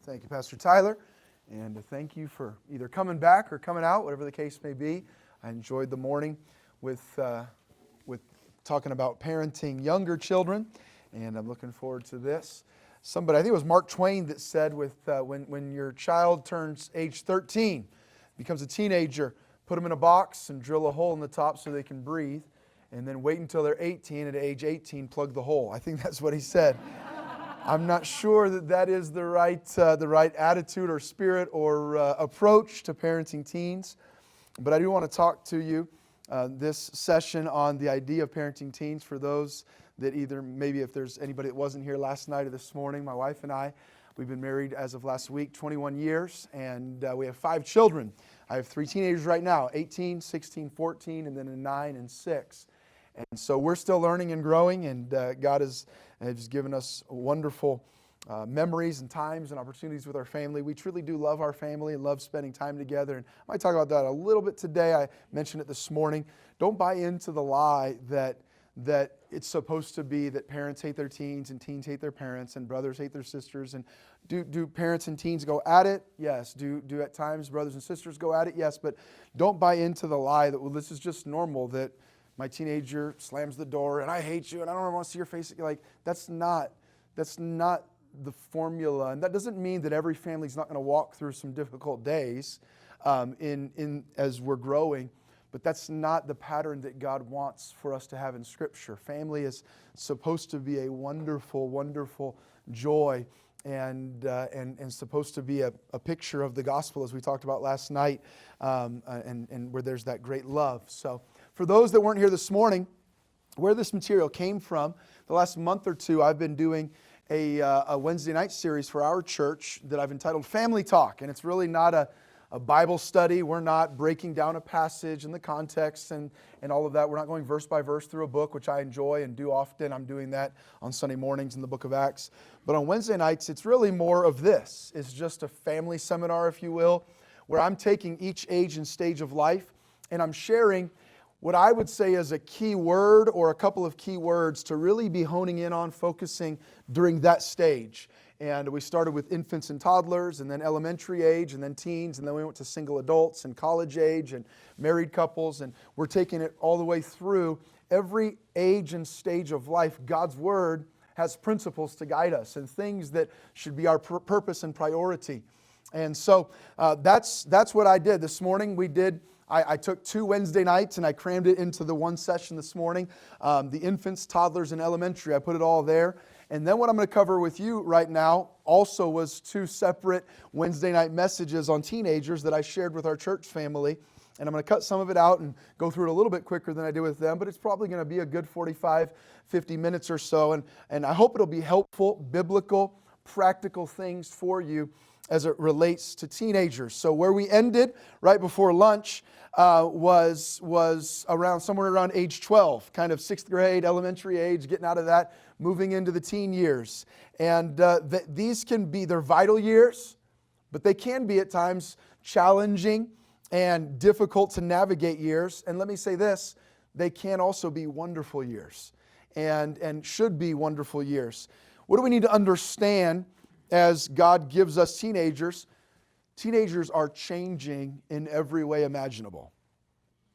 Thank you, Pastor Tyler, and thank you for either coming back or coming out, whatever the case may be. I enjoyed the morning with talking about parenting younger children, and I'm looking forward to this. Somebody, I think it was Mark Twain, that said, when your child turns age 13, becomes a teenager, put them in a box and drill a hole in the top so they can breathe, and then wait until they're 18, and at age 18, plug the hole. I think that's what he said. I'm not sure that is the right attitude or spirit or approach to parenting teens, but I do want to talk to you this session on the idea of parenting teens for those that either, maybe if there's anybody that wasn't here last night or this morning. My wife and I, we've been married as of last week 21 years, and we have 5 children. I have 3 teenagers right now, 18, 16, 14, and then a 9 and 6. And so we're still learning and growing, and God has given us wonderful memories and times and opportunities with our family. We truly do love our family and love spending time together. And I might talk about that a little bit today. I mentioned it this morning. Don't buy into the lie that it's supposed to be that parents hate their teens and teens hate their parents and brothers hate their sisters. And do parents and teens go at it? Yes. Do at times brothers and sisters go at it? Yes. But don't buy into the lie that, well, this is just normal, that my teenager slams the door and I hate you and I don't want to see your face. Like, that's not the formula. And that doesn't mean that every family's not going to walk through some difficult days as we're growing. But that's not the pattern that God wants for us to have in Scripture. Family is supposed to be a wonderful, wonderful joy and supposed to be a picture of the gospel, as we talked about last night, and where there's that great love. So for those that weren't here this morning, where this material came from, the last month or two I've been doing a Wednesday night series for our church that I've entitled Family Talk. And it's really not a Bible study. We're not breaking down a passage and the context and all of that. We're not going verse by verse through a book, which I enjoy and do often. I'm doing that on Sunday mornings in the book of Acts. But on Wednesday nights, it's really more of this. It's just a family seminar, if you will, where I'm taking each age and stage of life and I'm sharing what I would say is a key word or a couple of key words to really be honing in on, focusing during that stage. And we started with infants and toddlers, and then elementary age, and then teens, and then we went to single adults and college age and married couples. And we're taking it all the way through every age and stage of life. God's Word has principles to guide us and things that should be our purpose and priority. And so that's what I did this morning. I took 2 Wednesday nights and I crammed it into the one session this morning. The infants, toddlers, and elementary, I put it all there. And then what I'm going to cover with you right now also was 2 separate Wednesday night messages on teenagers that I shared with our church family. And I'm going to cut some of it out and go through it a little bit quicker than I did with them, but it's probably going to be a good 45, 50 minutes or so. And I hope it'll be helpful, biblical, practical things for you as it relates to teenagers. So where we ended right before lunch was somewhere around age 12, kind of 6th grade, elementary age, getting out of that, moving into the teen years. And they're vital years, but they can be at times challenging and difficult to navigate years. And let me say this, they can also be wonderful years and should be wonderful years. What do we need to understand as God gives us teenagers? Teenagers are changing in every way imaginable.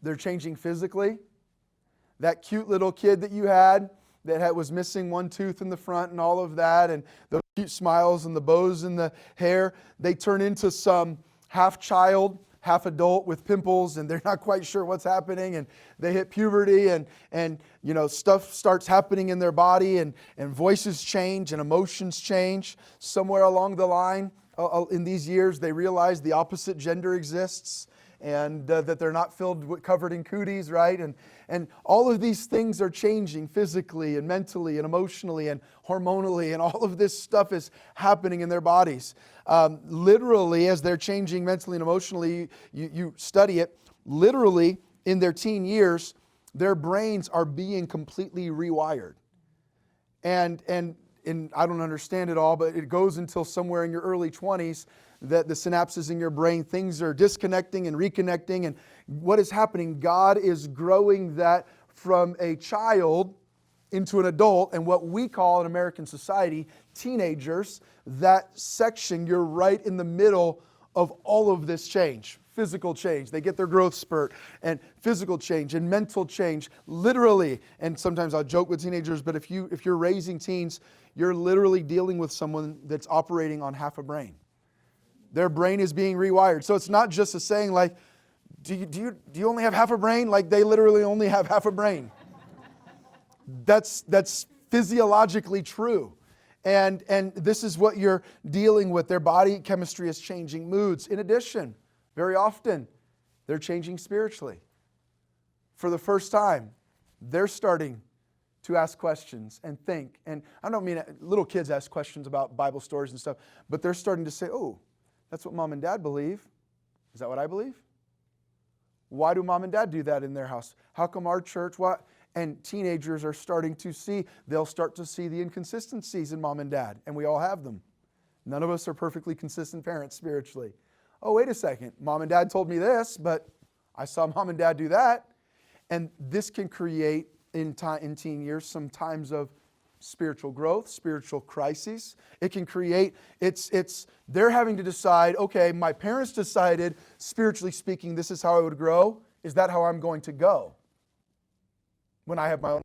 They're changing physically. That cute little kid that you had that was missing one tooth in the front and all of that, and those cute smiles and the bows in the hair, they turn into some half child, half adult with pimples, and they're not quite sure what's happening, and they hit puberty, and stuff starts happening in their body, and voices change and emotions change. Somewhere along the line in these years, they realize the opposite gender exists, and that they're not covered in cooties, right? And all of these things are changing physically and mentally and emotionally and hormonally, and all of this stuff is happening in their bodies. Literally, as they're changing mentally and emotionally, you study it, literally in their teen years, their brains are being completely rewired. And I don't understand it all, but it goes until somewhere in your early 20s that the synapses in your brain, things are disconnecting and reconnecting. And what is happening? God is growing that from a child into an adult and what we call in American society teenagers. That section, you're right in the middle of all of this change. Physical change. They get their growth spurt, and physical change and mental change, literally. And sometimes I'll joke with teenagers, but if you're raising teens, you're literally dealing with someone that's operating on half a brain. Their brain is being rewired. So it's not just a saying like, do you only have half a brain? Like they literally only have half a brain. That's physiologically true. And this is what you're dealing with. Their body chemistry is changing, moods. In addition, very often, they're changing spiritually. For the first time, they're starting to ask questions and think. And I don't mean little kids ask questions about Bible stories and stuff, but they're starting to say, oh, that's what mom and dad believe. Is that what I believe? Why do mom and dad do that in their house? How come our church, what? And teenagers are starting to see, they'll start to see the inconsistencies in mom and dad, and we all have them. None of us are perfectly consistent parents spiritually. Oh, wait a second, mom and dad told me this, but I saw mom and dad do that. And this can create, in teen years, some times of spiritual growth, spiritual crises. It can create, they're having to decide, okay, my parents decided, spiritually speaking, this is how I would grow. Is that how I'm going to go when I have my own?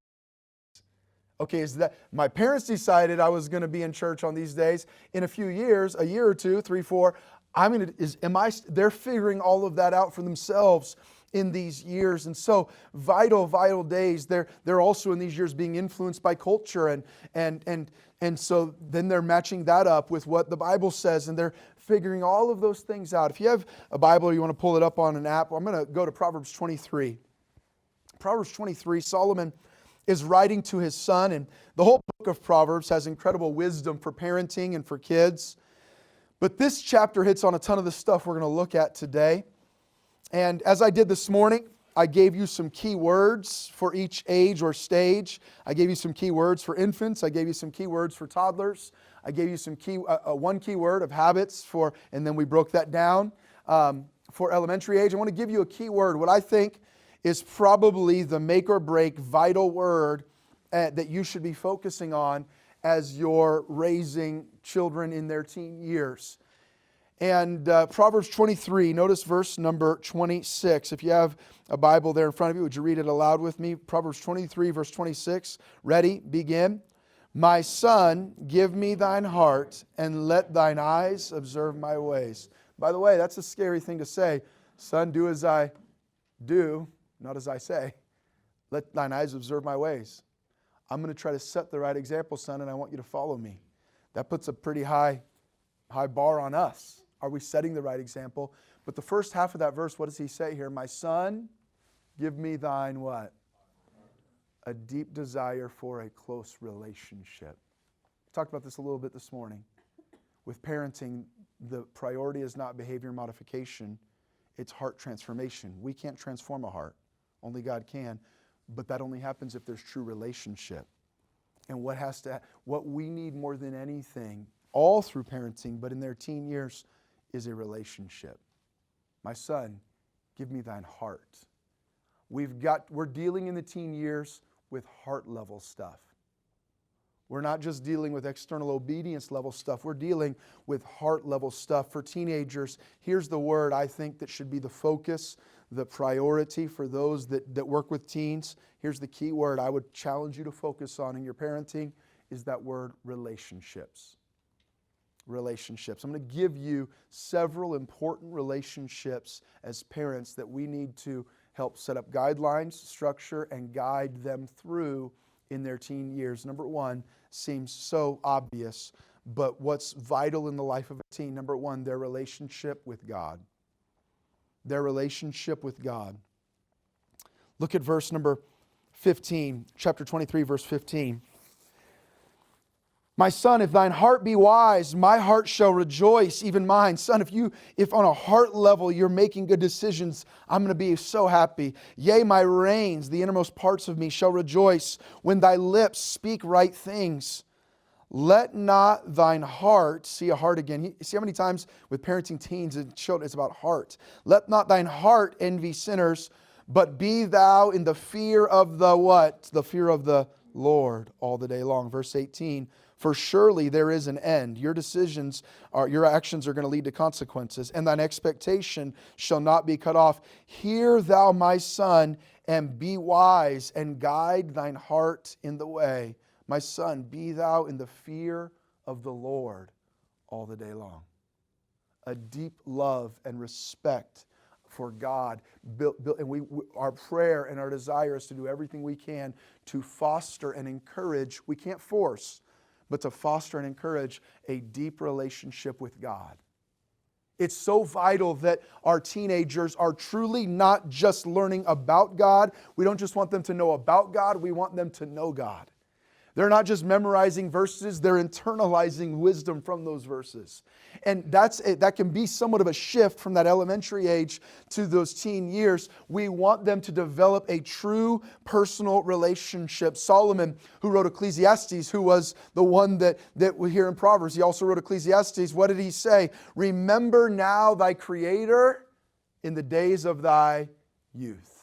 Okay, is that my parents decided I was going to be in church on these days. In a few years, a year or two, 3, 4, they're figuring all of that out for themselves in these years. And so vital days, they're also in these years being influenced by culture, and so then they're matching that up with what the Bible says, and they're figuring all of those things out. If you have a Bible or you want to pull it up on an app, I'm going to go to Proverbs 23. Proverbs 23, Solomon is writing to his son, and the whole book of Proverbs has incredible wisdom for parenting and for kids. But this chapter hits on a ton of the stuff we're going to look at today. And as I did this morning, I gave you some key words for each age or stage. I gave you some key words for infants. I gave you some key words for toddlers. I gave you some one key word of habits and then we broke that down for elementary age. I want to give you a key word, what I think is probably the make or break vital word that you should be focusing on as you're raising children in their teen years. And Proverbs 23, notice verse number 26. If you have a Bible there in front of you, would you read it aloud with me? Proverbs 23, verse 26. Ready? Begin. My son, give me thine heart, and let thine eyes observe my ways. By the way, that's a scary thing to say. Son, do as I do, not as I say. Let thine eyes observe my ways. I'm going to try to set the right example, son, and I want you to follow me. That puts a pretty high bar on us. Are we setting the right example? But the first half of that verse, what does he say here? My son, give me thine what? A deep desire for a close relationship. We talked about this a little bit this morning. With parenting, the priority is not behavior modification, it's heart transformation. We can't transform a heart. Only God can. But that only happens if there's true relationship. And what we need more than anything, all through parenting, but in their teen years, is a relationship. My son, give me thine heart. We're dealing in the teen years with heart level stuff. We're not just dealing with external obedience level stuff. We're dealing with heart level stuff. For teenagers, here's the word I think that should be the focus, the priority for those that work with teens. Here's the key word I would challenge you to focus on in your parenting is that word relationships. Relationships. I'm going to give you several important relationships as parents that we need to help set up guidelines, structure, and guide them through in their teen years. Number one seems so obvious, but what's vital in the life of a teen? Number one, their relationship with God. Their relationship with God. Look at verse number 15, chapter 23, verse 15. My son, if thine heart be wise, my heart shall rejoice, even mine. Son, if on a heart level you're making good decisions, I'm going to be so happy. Yea, my reins, the innermost parts of me, shall rejoice when thy lips speak right things. Let not thine heart, see a heart again. See how many times with parenting teens and children, it's about heart. Let not thine heart envy sinners, but be thou in the fear of the what? The fear of the Lord all the day long. Verse 18, for surely there is an end. Your actions are going to lead to consequences, and thine expectation shall not be cut off. Hear thou, my son, and be wise, and guide thine heart in the way. My son, be thou in the fear of the Lord all the day long. A deep love and respect for God, and our prayer and our desire is to do everything we can to foster and encourage, we can't force, but to foster and encourage a deep relationship with God. It's so vital that our teenagers are truly not just learning about God. We don't just want them to know about God, we want them to know God. They're not just memorizing verses, they're internalizing wisdom from those verses. And that can be somewhat of a shift from that elementary age to those teen years. We want them to develop a true personal relationship. Solomon, who wrote Ecclesiastes, who was the one that we hear in Proverbs, he also wrote Ecclesiastes. What did he say? Remember now thy Creator in the days of thy youth.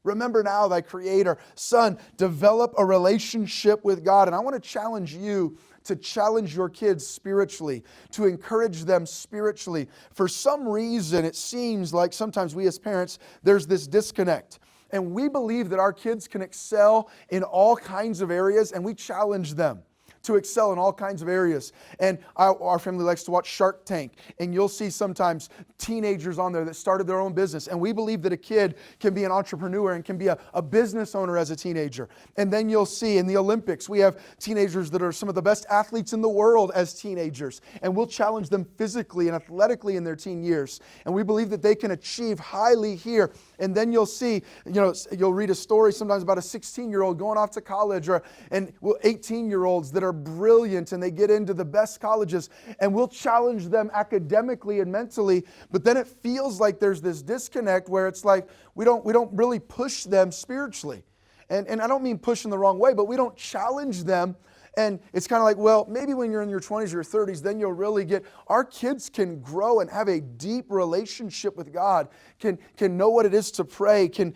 Remember now thy Creator. Son, develop a relationship with God. And I want to challenge you to challenge your kids spiritually, to encourage them spiritually. For some reason, it seems like sometimes we as parents, there's this disconnect. And we believe that our kids can excel in all kinds of areas, and we challenge them to excel in all kinds of areas. And our family likes to watch Shark Tank, and you'll see sometimes teenagers on there that started their own business. And we believe that a kid can be an entrepreneur and can be a business owner as a teenager. And then you'll see in the Olympics, we have teenagers that are some of the best athletes in the world as teenagers. And we'll challenge them physically and athletically in their teen years. And we believe that they can achieve highly here. And then you'll see, you'll read a story sometimes about a 16-year-old going off to college, and 18-year-olds that are brilliant and they get into the best colleges, and we'll challenge them academically and mentally, but then it feels like there's this disconnect where it's like we don't really push them spiritually. And I don't mean push in the wrong way, but we don't challenge them. And it's kind of like, well, maybe when you're in your 20s or 30s, then you'll really get, our kids can grow and have a deep relationship with God, can know what it is to pray, can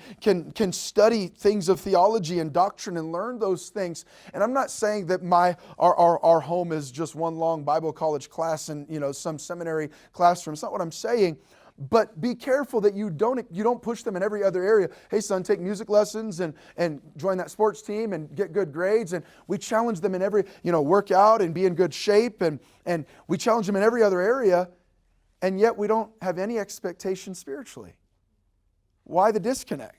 study things of theology and doctrine and learn those things. And I'm not saying that our home is just one long Bible college class and some seminary classroom. It's not what I'm saying. But be careful that you don't push them in every other area. Hey, son, take music lessons and join that sports team and get good grades. And we challenge them in every, work out and be in good shape. And we challenge them in every other area. And yet we don't have any expectation spiritually. Why the disconnect?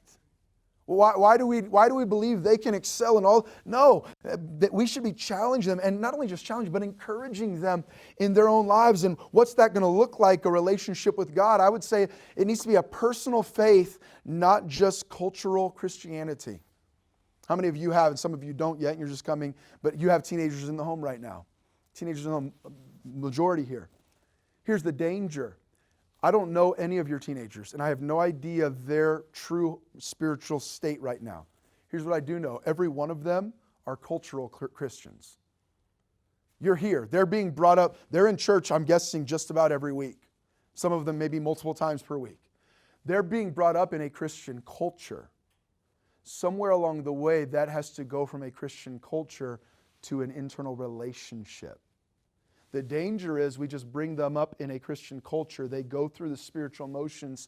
Why do we believe they can excel in all? No, that we should be challenging them, and not only just challenging, but encouraging them in their own lives. And what's that going to look like, a relationship with God? I would say it needs to be a personal faith, not just cultural Christianity. How many of you have, and some of you don't yet, and you're just coming, but you have teenagers in the home right now. Teenagers in the home, majority here. Here's the danger. I don't know any of your teenagers, and I have no idea their true spiritual state right now. Here's what I do know. Every one of them are cultural Christians. You're here. They're being brought up. They're in church, I'm guessing, just about every week. Some of them maybe multiple times per week. They're being brought up in a Christian culture. Somewhere along the way, that has to go from a Christian culture to an internal relationship. The danger is we just bring them up in a Christian culture. They go through the spiritual motions,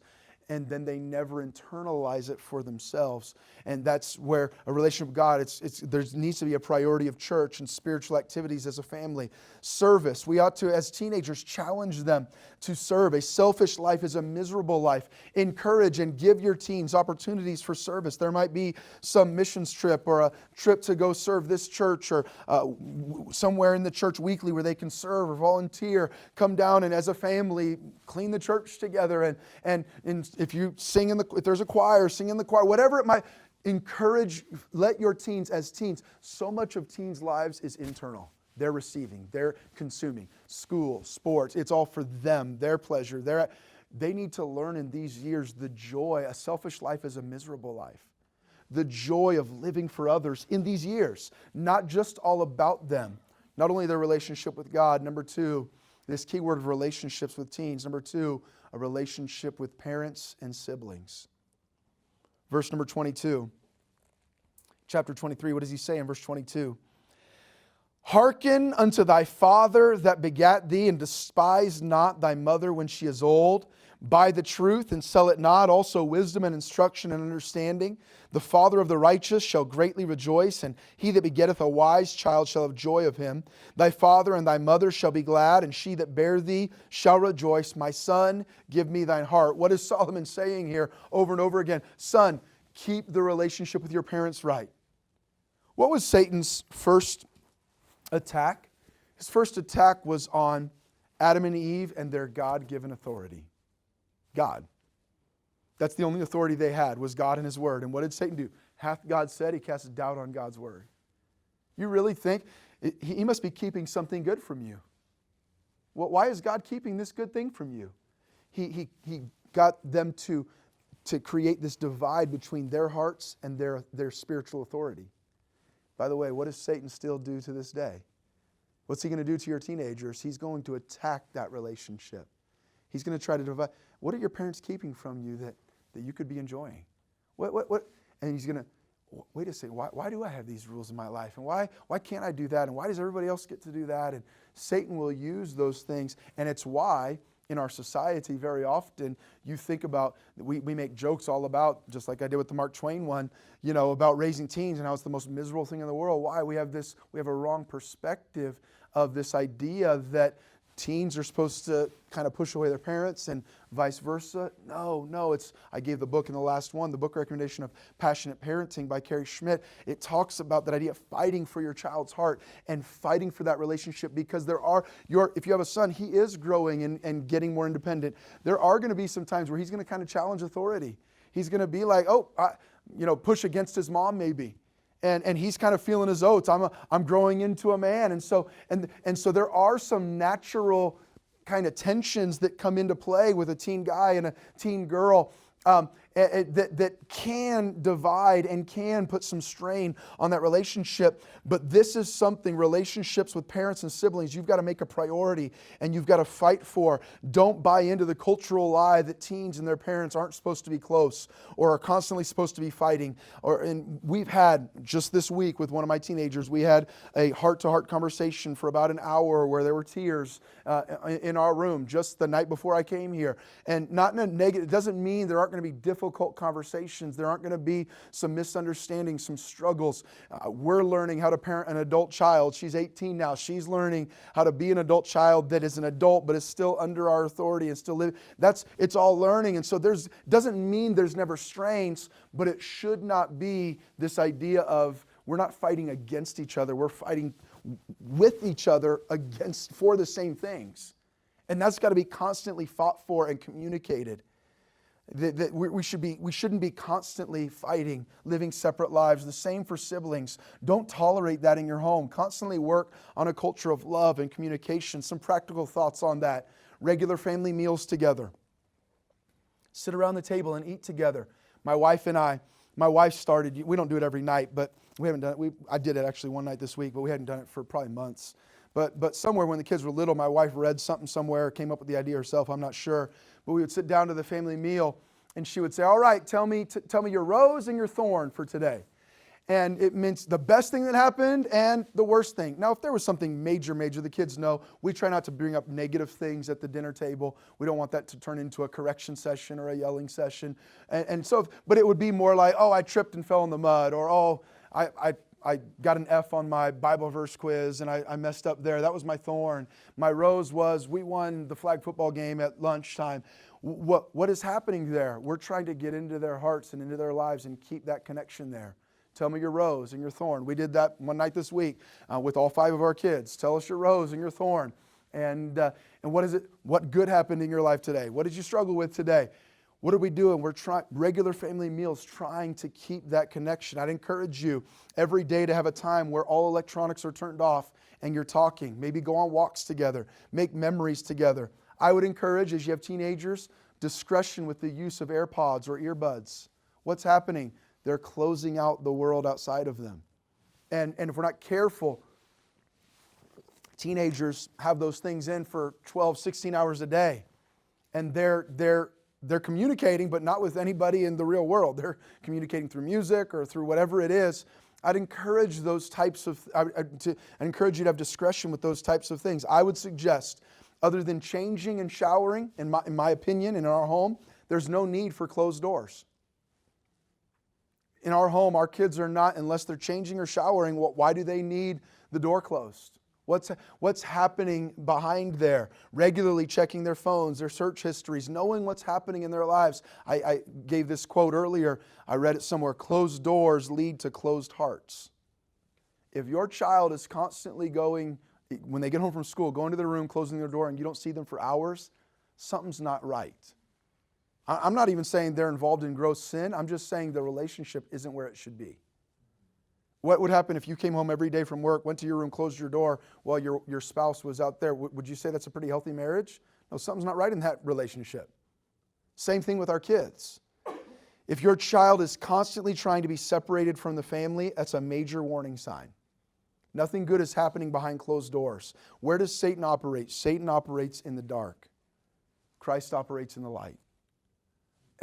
and then they never internalize it for themselves. And that's where a relationship with God, there needs to be a priority of church and spiritual activities as a family. Service. We ought to, as teenagers, challenge them to serve. A selfish life is a miserable life. Encourage and give your teens opportunities for service. There might be some missions trip or a trip to go serve this church or somewhere in the church weekly where they can serve or volunteer. Come down and as a family, clean the church together. And if you sing if there's a choir, sing in the choir, whatever it might, encourage, let your teens, as teens, so much of teens' lives is internal. They're receiving, they're consuming. School, sports, it's all for them, their pleasure. They need to learn in these years the joy. A selfish life is a miserable life. The joy of living for others in these years, not just all about them. Not only their relationship with God. Number two, this key word of relationships with teens. Number two, a relationship with parents and siblings. Verse number 22. chapter 23, what does he say in verse 22? Hearken unto thy father that begat thee, and despise not thy mother when she is old. Buy the truth and sell it not, also wisdom and instruction and understanding. The father of the righteous shall greatly rejoice, and he that begetteth a wise child shall have joy of him. Thy father and thy mother shall be glad, and she that bare thee shall rejoice. My son, give me thine heart. What is Solomon saying here over and over again? Son, keep the relationship with your parents right. What was Satan's first attack? His first attack was on Adam and Eve and their God-given authority. God. That's the only authority they had, was God and His Word. And what did Satan do? Hath God said? He casts doubt on God's Word. You really think he must be keeping something good from you? Well, why is God keeping this good thing from you? He got them to create this divide between their hearts and their spiritual authority. By the way, what does Satan still do to this day? What's he going to do to your teenagers? He's going to attack that relationship. He's going to try to divide. What are your parents keeping from you that you could be enjoying? What? And he's going to, wait a second, why do I have these rules in my life? And why can't I do that? And why does everybody else get to do that? And Satan will use those things. And it's why in our society very often you think about, we make jokes all about, just like I did with the Mark Twain one, about raising teens and how it's the most miserable thing in the world. Why? We have a wrong perspective of this idea that teens are supposed to kind of push away their parents and vice versa. No, I gave the book in the last one, the book recommendation of Passionate Parenting by Carrie Schmidt. It talks about that idea of fighting for your child's heart and fighting for that relationship, because if you have a son, he is growing and getting more independent. There are going to be some times where he's going to kind of challenge authority. He's going to be like, push against his mom maybe. And he's kind of feeling his oats. I'm growing into a man. And so there are some natural kind of tensions that come into play with a teen guy and a teen girl that can divide and can put some strain on that relationship. But this is something, relationships with parents and siblings, you've got to make a priority and you've got to fight for. Don't buy into the cultural lie that teens and their parents aren't supposed to be close or are constantly supposed to be fighting. And we've had, just this week with one of my teenagers, we had a heart-to-heart conversation for about an hour where there were tears in our room just the night before I came here. And not in a negative, it doesn't mean there aren't going to be difficult conversations. There aren't going to be some misunderstandings, some struggles. We're learning how to parent an adult child. She's 18 now. She's learning how to be an adult child that is an adult but is still under our authority and still living. It's all learning. And so doesn't mean there's never strains, but it should not be this idea of we're not fighting against each other. We're fighting with each other for the same things. And that's got to be constantly fought for and communicated. That we shouldn't be constantly fighting, living separate lives. The same for siblings. Don't tolerate that in your home. Constantly work on a culture of love and communication. Some practical thoughts on that. Regular family meals together. Sit around the table and eat together. My wife started, we don't do it every night, but we haven't done it. I did it actually one night this week, but we hadn't done it for probably months. But somewhere when the kids were little, my wife read something somewhere, came up with the idea herself, I'm not sure. But we would sit down to the family meal and she would say, all right, tell me your rose and your thorn for today. And it means the best thing that happened and the worst thing. Now, if there was something major, the kids know, we try not to bring up negative things at the dinner table. We don't want that to turn into a correction session or a yelling session. But it would be more like, oh, I tripped and fell in the mud, or oh, I got an F on my Bible verse quiz and I messed up there. That was my thorn. My rose was we won the flag football game at lunchtime. What is happening there? We're trying to get into their hearts and into their lives and keep that connection there. Tell me your rose and your thorn. We did that one night this week with all 5 of our kids. Tell us your rose and your thorn. And what is it? What good happened in your life today? What did you struggle with today? What are we doing? We're trying regular family meals, trying to keep that connection. I'd encourage you every day to have a time where all electronics are turned off and you're talking. Maybe go on walks together. Make memories together. I would encourage, as you have teenagers, discretion with the use of AirPods or earbuds. What's happening? They're closing out the world outside of them. And if we're not careful, teenagers have those things in for 12, 16 hours a day. And they're communicating, but not with anybody in the real world. They're communicating through music or through whatever it is. I'd encourage those types of, I'd encourage you to have discretion with those types of things. I would suggest, other than changing and showering, in my opinion, in our home, there's no need for closed doors. In our home, our kids are not, unless they're changing or showering, why do they need the door closed? What's happening behind there? Regularly checking their phones, their search histories, knowing what's happening in their lives. I gave this quote earlier. I read it somewhere. Closed doors lead to closed hearts. If your child is constantly going, when they get home from school, going to their room, closing their door, and you don't see them for hours, something's not right. I'm not even saying they're involved in gross sin. I'm just saying the relationship isn't where it should be. What would happen if you came home every day from work, went to your room, closed your door while your spouse was out there? Would you say that's a pretty healthy marriage? No, something's not right in that relationship. Same thing with our kids. If your child is constantly trying to be separated from the family, that's a major warning sign. Nothing good is happening behind closed doors. Where does Satan operate? Satan operates in the dark. Christ operates in the light.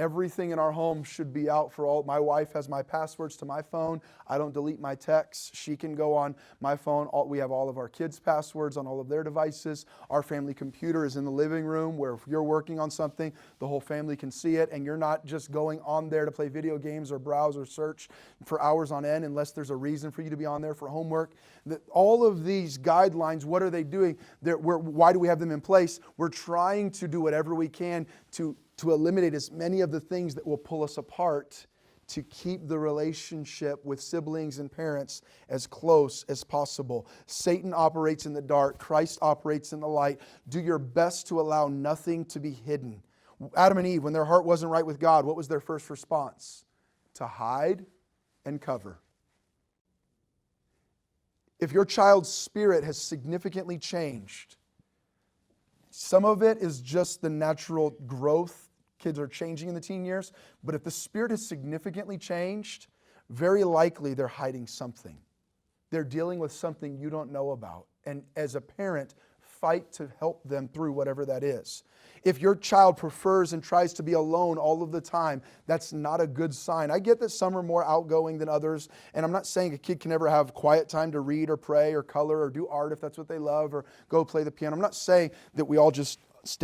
Everything in our home should be out for all. My wife has my passwords to my phone. I don't delete my texts. She can go on my phone. We have all of our kids' passwords on all of their devices. Our family computer is in the living room where if you're working on something, the whole family can see it, and you're not just going on there to play video games or browse or search for hours on end unless there's a reason for you to be on there for homework. All of these guidelines, what are they doing? Why do we have them in place? We're trying to do whatever we can to eliminate as many of the things that will pull us apart, to keep the relationship with siblings and parents as close as possible. Satan operates in the dark. Christ operates in the light. Do your best to allow nothing to be hidden. Adam and Eve, when their heart wasn't right with God, what was their first response? To hide and cover. If your child's spirit has significantly changed, some of it is just the natural growth. Kids are changing in the teen years. But if the spirit has significantly changed, very likely they're hiding something. They're dealing with something you don't know about. And as a parent, fight to help them through whatever that is. If your child prefers and tries to be alone all of the time, that's not a good sign. I get that some are more outgoing than others, and I'm not saying a kid can never have quiet time to read or pray or color or do art if that's what they love, or go play the piano. I'm not saying that we all just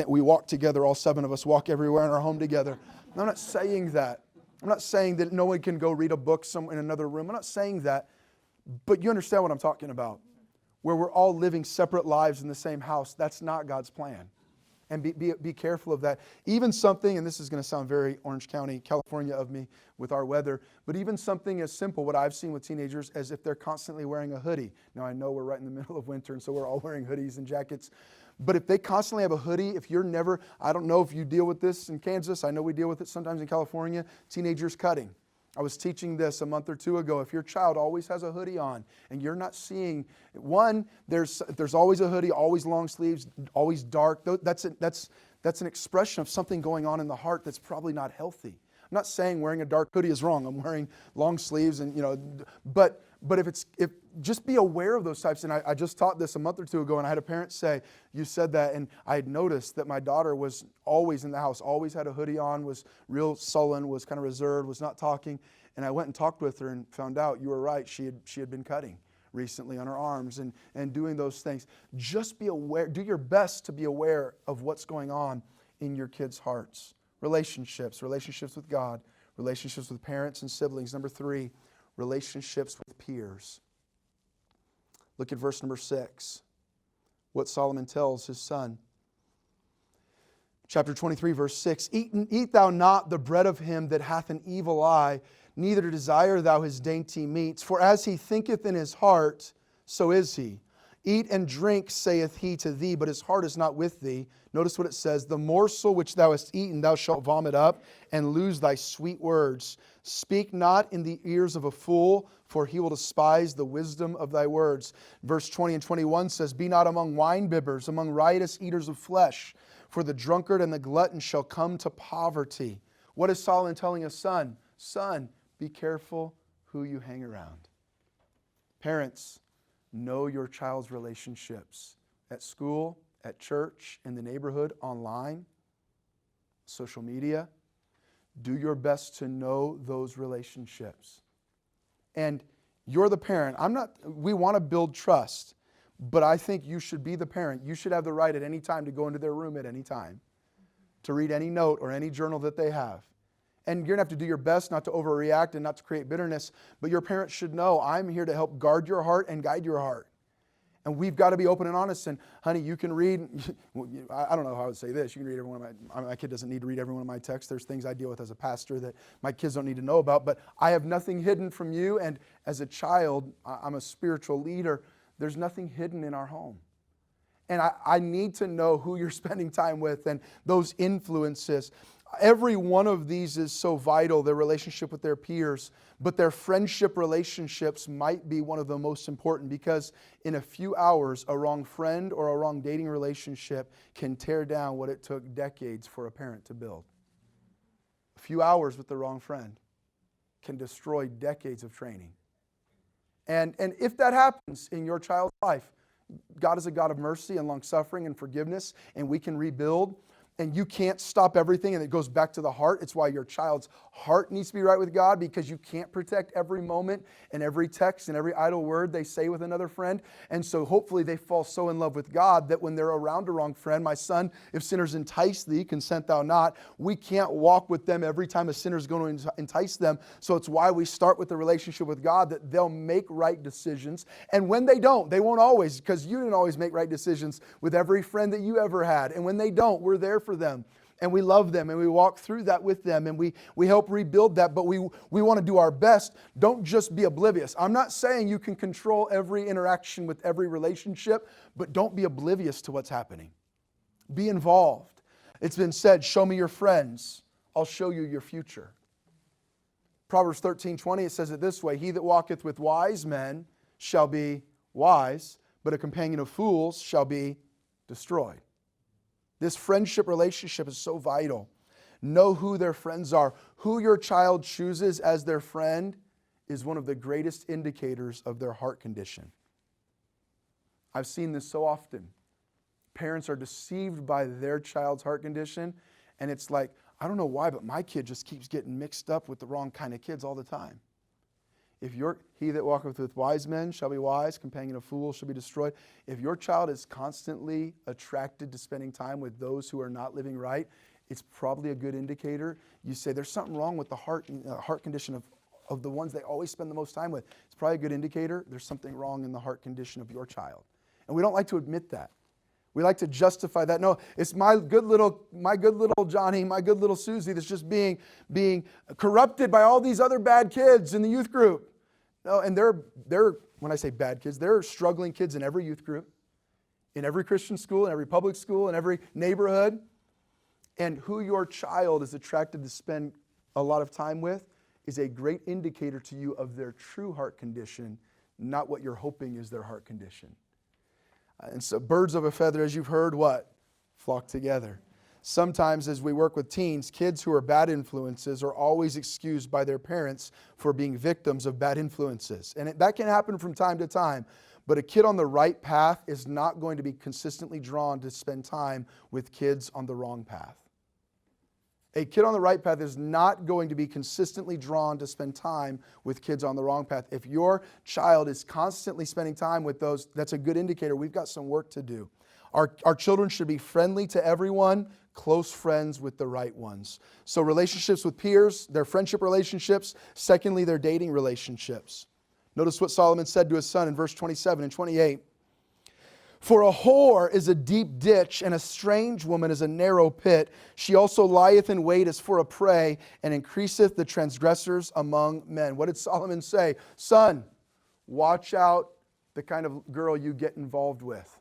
we walk together, all 7 of us walk everywhere in our home together. I'm not saying that. I'm not saying that no one can go read a book in another room. I'm not saying that. But you understand what I'm talking about. Where we're all living separate lives in the same house. That's not God's plan. And be careful of that. Even something, and this is going to sound very Orange County, California of me with our weather, but even something as simple, what I've seen with teenagers, as if they're constantly wearing a hoodie. Now I know we're right in the middle of winter, and so we're all wearing hoodies and jackets. But if they constantly have a hoodie, if you're never, I don't know if you deal with this in Kansas, I know we deal with it sometimes in California, teenagers cutting. I was teaching this a month or two ago. If your child always has a hoodie on and you're not seeing, one, there's always a hoodie, always long sleeves, always dark. That's an expression of something going on in the heart that's probably not healthy. I'm not saying wearing a dark hoodie is wrong. I'm wearing long sleeves and, but if just be aware of those types. And I just taught this a month or two ago, and I had a parent say, you said that, and I had noticed that my daughter was always in the house, always had a hoodie on, was real sullen, was kind of reserved, was not talking. And I went and talked with her and found out you were right. She had been cutting recently on her arms and doing those things. Just be aware. Do your best to be aware of what's going on in your kids' hearts. Relationships with God, relationships with parents and siblings. Number 3, relationships with peers. Look at verse number 6. What Solomon tells his son. Chapter 23, verse 6. Eat thou not the bread of him that hath an evil eye, neither desire thou his dainty meats. For as he thinketh in his heart, so is he. Eat and drink, saith he to thee, but his heart is not with thee. Notice what it says. The morsel which thou hast eaten thou shalt vomit up, and lose thy sweet words. Speak not in the ears of a fool, for he will despise the wisdom of thy words. Verse 20 and 21 says, Be not among winebibbers, among riotous eaters of flesh, for the drunkard and the glutton shall come to poverty. What is Solomon telling his son? Son, be careful who you hang around. Parents, know your child's relationships at school, at church, in the neighborhood, online, social media. Do your best to know those relationships. And You're the parent. We want to build trust, but I think you should be the parent. You should have the right at any time to go into their room at any time, to read any note or any journal that they have. And you're going to have to do your best not to overreact and not to create bitterness, but your parents should know, I'm here to help guard your heart and guide your heart. And we've got to be open and honest. And honey, you can read, I don't know how I would say this. You can read every one of my kid doesn't need to read every one of my texts. There's things I deal with as a pastor that my kids don't need to know about. But I have nothing hidden from you. And as a child, I'm a spiritual leader. There's nothing hidden in our home. And I need to know who you're spending time with and those influences. Every one of these is so vital, their relationship with their peers, but their friendship relationships might be one of the most important, because in a few hours, a wrong friend or a wrong dating relationship can tear down what it took decades for a parent to build. A few hours with the wrong friend can destroy decades of training. And if that happens in your child's life, God is a God of mercy and long-suffering and forgiveness, and we can rebuild. And you can't stop everything, and it goes back to the heart. It's why your child's heart needs to be right with God, because you can't protect every moment and every text and every idle word they say with another friend. And so hopefully they fall so in love with God that when they're around a wrong friend, my son, if sinners entice thee, consent thou not. We can't walk with them every time a sinner is going to entice them. So it's why we start with the relationship with God, that they'll make right decisions. And when they don't, they won't always, because you didn't always make right decisions with every friend that you ever had. And when they don't, we're there for them, and we love them, and we walk through that with them, and we help rebuild that, but we want to do our best. Don't just be oblivious. I'm not saying you can control every interaction with every relationship, but don't be oblivious to what's happening. Be involved. It's been said, show me your friends, I'll show you your future. Proverbs 13:20, it says it this way, he that walketh with wise men shall be wise, but a companion of fools shall be destroyed. This friendship relationship is so vital. Know who their friends are. Who your child chooses as their friend is one of the greatest indicators of their heart condition. I've seen this so often. Parents are deceived by their child's heart condition, and it's like, I don't know why, but my kid just keeps getting mixed up with the wrong kind of kids all the time. He that walketh with wise men shall be wise, companion of fools shall be destroyed. If your child is constantly attracted to spending time with those who are not living right, it's probably a good indicator. You say there's something wrong with the heart condition of the ones they always spend the most time with. It's probably a good indicator there's something wrong in the heart condition of your child. And we don't like to admit that. We like to justify that. No, it's my good little Johnny, my good little Susie that's just being corrupted by all these other bad kids in the youth group. No, and they're when I say bad kids, there are struggling kids in every youth group, in every Christian school, in every public school, in every neighborhood. And who your child is attracted to spend a lot of time with is a great indicator to you of their true heart condition, not what you're hoping is their heart condition. And so birds of a feather, as you've heard, what? Flock together. Sometimes as we work with teens, kids who are bad influences are always excused by their parents for being victims of bad influences. And that can happen from time to time. But a kid on the right path is not going to be consistently drawn to spend time with kids on the wrong path. A kid on the right path is not going to be consistently drawn to spend time with kids on the wrong path. If your child is constantly spending time with those, that's a good indicator. We've got some work to do. Our children should be friendly to everyone, close friends with the right ones. So relationships with peers, their friendship relationships. Secondly, their dating relationships. Notice what Solomon said to his son in verse 27 and 28. For a whore is a deep ditch, and a strange woman is a narrow pit. She also lieth in wait as for a prey, and increaseth the transgressors among men. What did Solomon say? Son, watch out the kind of girl you get involved with.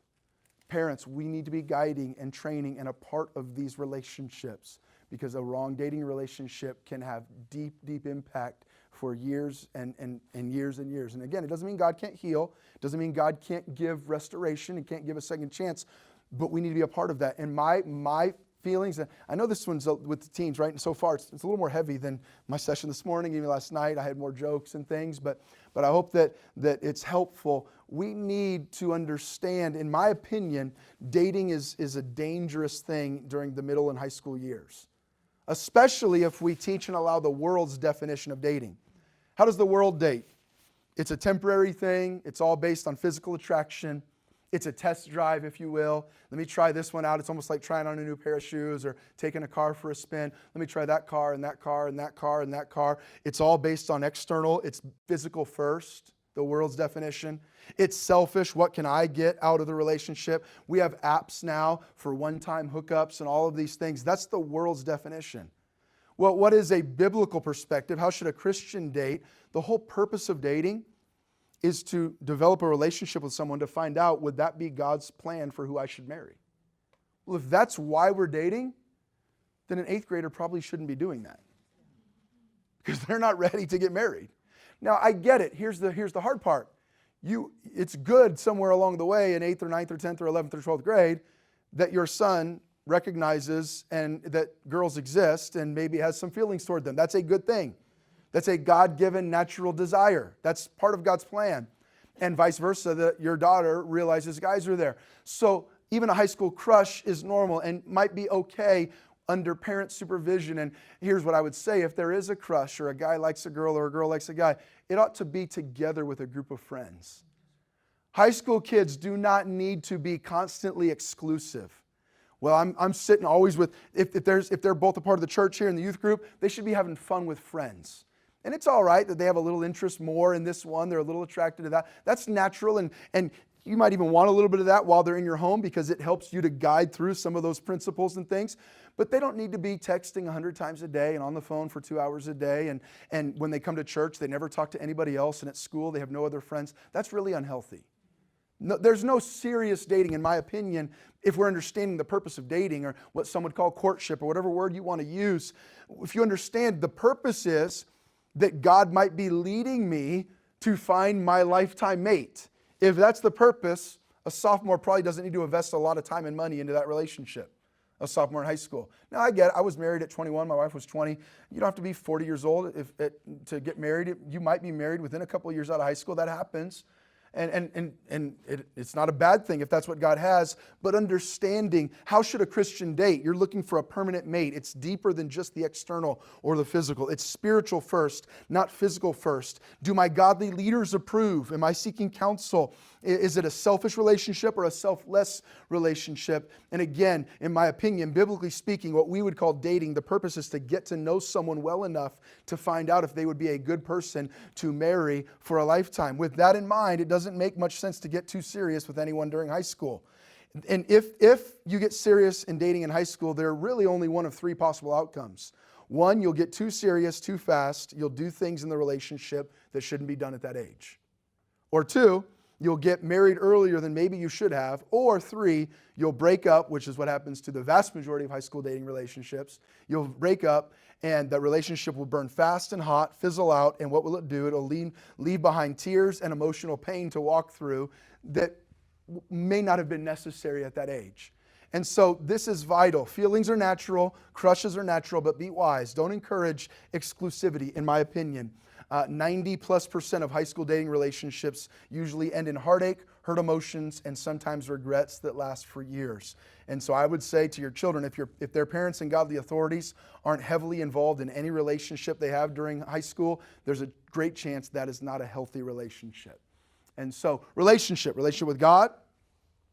Parents, we need to be guiding and training and a part of these relationships, because a wrong dating relationship can have deep, deep impact for years and years and years. And again, it doesn't mean God can't heal. It doesn't mean God can't give restoration and can't give a second chance, but we need to be a part of that. And my feelings, and I know this one's with the teens, right? And so far, it's a little more heavy than my session this morning. Even last night, I had more jokes and things, but I hope that it's helpful. We need to understand, in my opinion, dating is a dangerous thing during the middle and high school years, especially if we teach and allow the world's definition of dating. How does the world date? It's a temporary thing. It's all based on physical attraction. It's a test drive, if you will. Let me try this one out. It's almost like trying on a new pair of shoes or taking a car for a spin. Let me try that car and that car and that car and that car. It's all based on external. It's physical first, the world's definition. It's selfish. What can I get out of the relationship? We have apps now for one-time hookups and all of these things. That's the world's definition. Well, what is a biblical perspective? How should a Christian date? The whole purpose of dating is to develop a relationship with someone to find out, would that be God's plan for who I should marry? Well, if that's why we're dating, then an 8th grader probably shouldn't be doing that, because they're not ready to get married. Now, I get it. Here's the hard part. It's good somewhere along the way in 8th or 9th or 10th or 11th or 12th grade that your son recognizes and that girls exist and maybe has some feelings toward them. That's a good thing. That's a God-given natural desire. That's part of God's plan. And vice versa, that your daughter realizes guys are there. So even a high school crush is normal and might be okay under parent supervision. And here's what I would say. If there is a crush or a guy likes a girl or a girl likes a guy, it ought to be together with a group of friends. High school kids do not need to be constantly exclusive. Well, I'm sitting always with, if they're both a part of the church here in the youth group, they should be having fun with friends. And it's all right that they have a little interest more in this one. They're a little attracted to that. That's natural. And you might even want a little bit of that while they're in your home because it helps you to guide through some of those principles and things. But they don't need to be texting 100 times a day and on the phone for 2 hours a day. And when they come to church, they never talk to anybody else. And at school, they have no other friends. That's really unhealthy. No, there's no serious dating, in my opinion, if we're understanding the purpose of dating or what some would call courtship or whatever word you want to use. If you understand the purpose is that God might be leading me to find my lifetime mate. If that's the purpose, a sophomore probably doesn't need to invest a lot of time and money into that relationship. A sophomore in high school. Now I get it. I was married at 21. My wife was 20. You don't have to be 40 years old to get married. You might be married within a couple of years out of high school. That happens. And it's not a bad thing if that's what God has, but understanding how should a Christian date? You're looking for a permanent mate. It's deeper than just the external or the physical. It's spiritual first, not physical first. Do my godly leaders approve? Am I seeking counsel? Is it a selfish relationship or a selfless relationship? And again, in my opinion, biblically speaking, what we would call dating, the purpose is to get to know someone well enough to find out if they would be a good person to marry for a lifetime. With that in mind, it doesn't make much sense to get too serious with anyone during high school. And if you get serious in dating in high school, there are really only one of 3 possible outcomes. One, you'll get too serious too fast. You'll do things in the relationship that shouldn't be done at that age. Or 2, you'll get married earlier than maybe you should have. Or 3, you'll break up, which is what happens to the vast majority of high school dating relationships. You'll break up and that relationship will burn fast and hot, fizzle out, and what will it do? It'll leave behind tears and emotional pain to walk through that may not have been necessary at that age. And so this is vital. Feelings are natural, crushes are natural, but be wise. Don't encourage exclusivity, in my opinion. 90+% of high school dating relationships usually end in heartache, hurt emotions, and sometimes regrets that last for years. And so I would say to your children, if their parents and godly authorities aren't heavily involved in any relationship they have during high school, there's a great chance that is not a healthy relationship. And so relationship with God,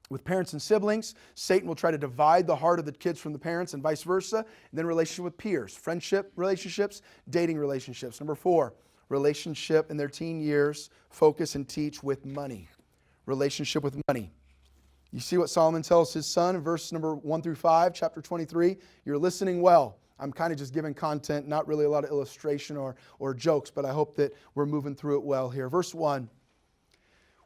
with parents and siblings. Satan will try to divide the heart of the kids from the parents and vice versa. And then relationship with peers, friendship relationships, dating relationships. Number 4, relationship in their teen years, focus and teach with money. Relationship with money. You see what Solomon tells his son in verse number 1 through 5, chapter 23. You're listening well. I'm kind of just giving content, not really a lot of illustration or jokes, but I hope that we're moving through it well here. Verse 1.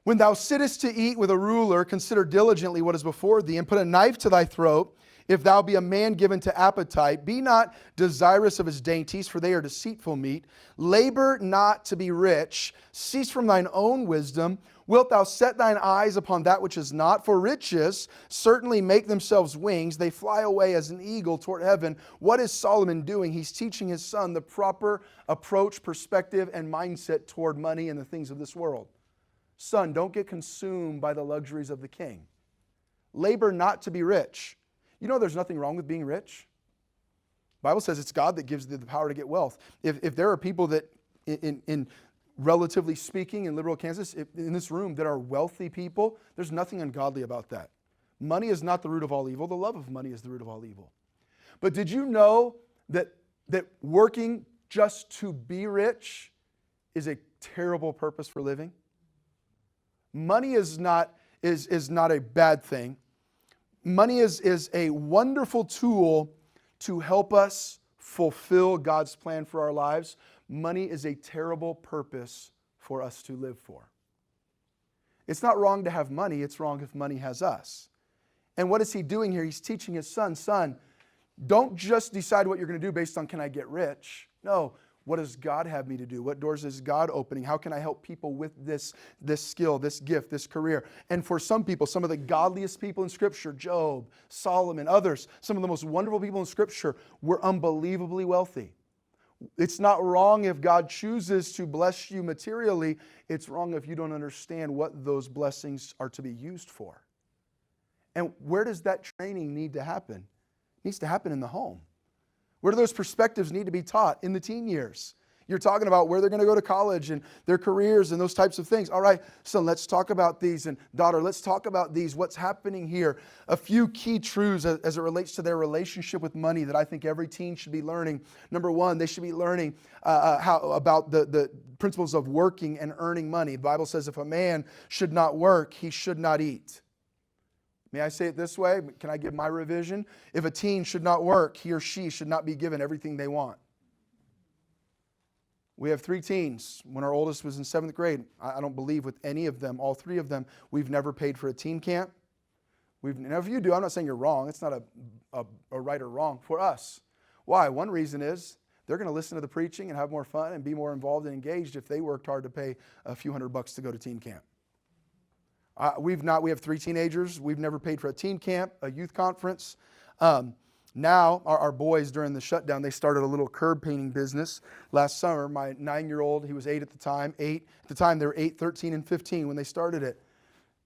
When thou sittest to eat with a ruler, consider diligently what is before thee, and put a knife to thy throat. If thou be a man given to appetite, be not desirous of his dainties, for they are deceitful meat. Labor not to be rich. Cease from thine own wisdom. Wilt thou set thine eyes upon that which is not? For riches certainly make themselves wings. They fly away as an eagle toward heaven. What is Solomon doing? He's teaching his son the proper approach, perspective, and mindset toward money and the things of this world. Son, don't get consumed by the luxuries of the king. Labor not to be rich. You know there's nothing wrong with being rich. The Bible says it's God that gives the power to get wealth. If there are people that in relatively speaking, in liberal Kansas, in this room, that are wealthy people. There's nothing ungodly about that. Money is not the root of all evil. The love of money is the root of all evil. But did you know that working just to be rich is a terrible purpose for living? Money is not a bad thing. Money is a wonderful tool to help us fulfill God's plan for our lives. Money is a terrible purpose for us to live for. It's not wrong to have money. It's wrong if money has us. And what is he doing here? He's teaching his son, don't just decide what you're going to do based on, can I get rich? No. What does God have me to do? What doors is God opening? How can I help people with this skill, this gift, this career? And for some people, some of the godliest people in Scripture, Job, Solomon, others, some of the most wonderful people in Scripture were unbelievably wealthy. It's not wrong if God chooses to bless you materially. It's wrong if you don't understand what those blessings are to be used for. And where does that training need to happen? It needs to happen in the home. Where do those perspectives need to be taught? In the teen years. You're talking about where they're going to go to college and their careers and those types of things. All right, son, let's talk about these. And daughter, let's talk about these. What's happening here? A few key truths as it relates to their relationship with money that I think every teen should be learning. Number one, they should be learning about the principles of working and earning money. The Bible says if a man should not work, he should not eat. May I say it this way? Can I give my revision? If a teen should not work, he or she should not be given everything they want. We have 3 teens. When our oldest was in 7th grade, I don't believe with any of them, all 3 of them, we've never paid for a teen camp. Now if you do, I'm not saying you're wrong. It's not a right or wrong for us. Why? One reason is they're going to listen to the preaching and have more fun and be more involved and engaged if they worked hard to pay a few $100 to go to teen camp. We have 3 teenagers. We've never paid for a teen camp, a youth conference. Now, our boys during the shutdown, they started a little curb painting business last summer. My 9-year-old, he was 8 at the time. At the time, they were 8, 13, and 15 when they started it.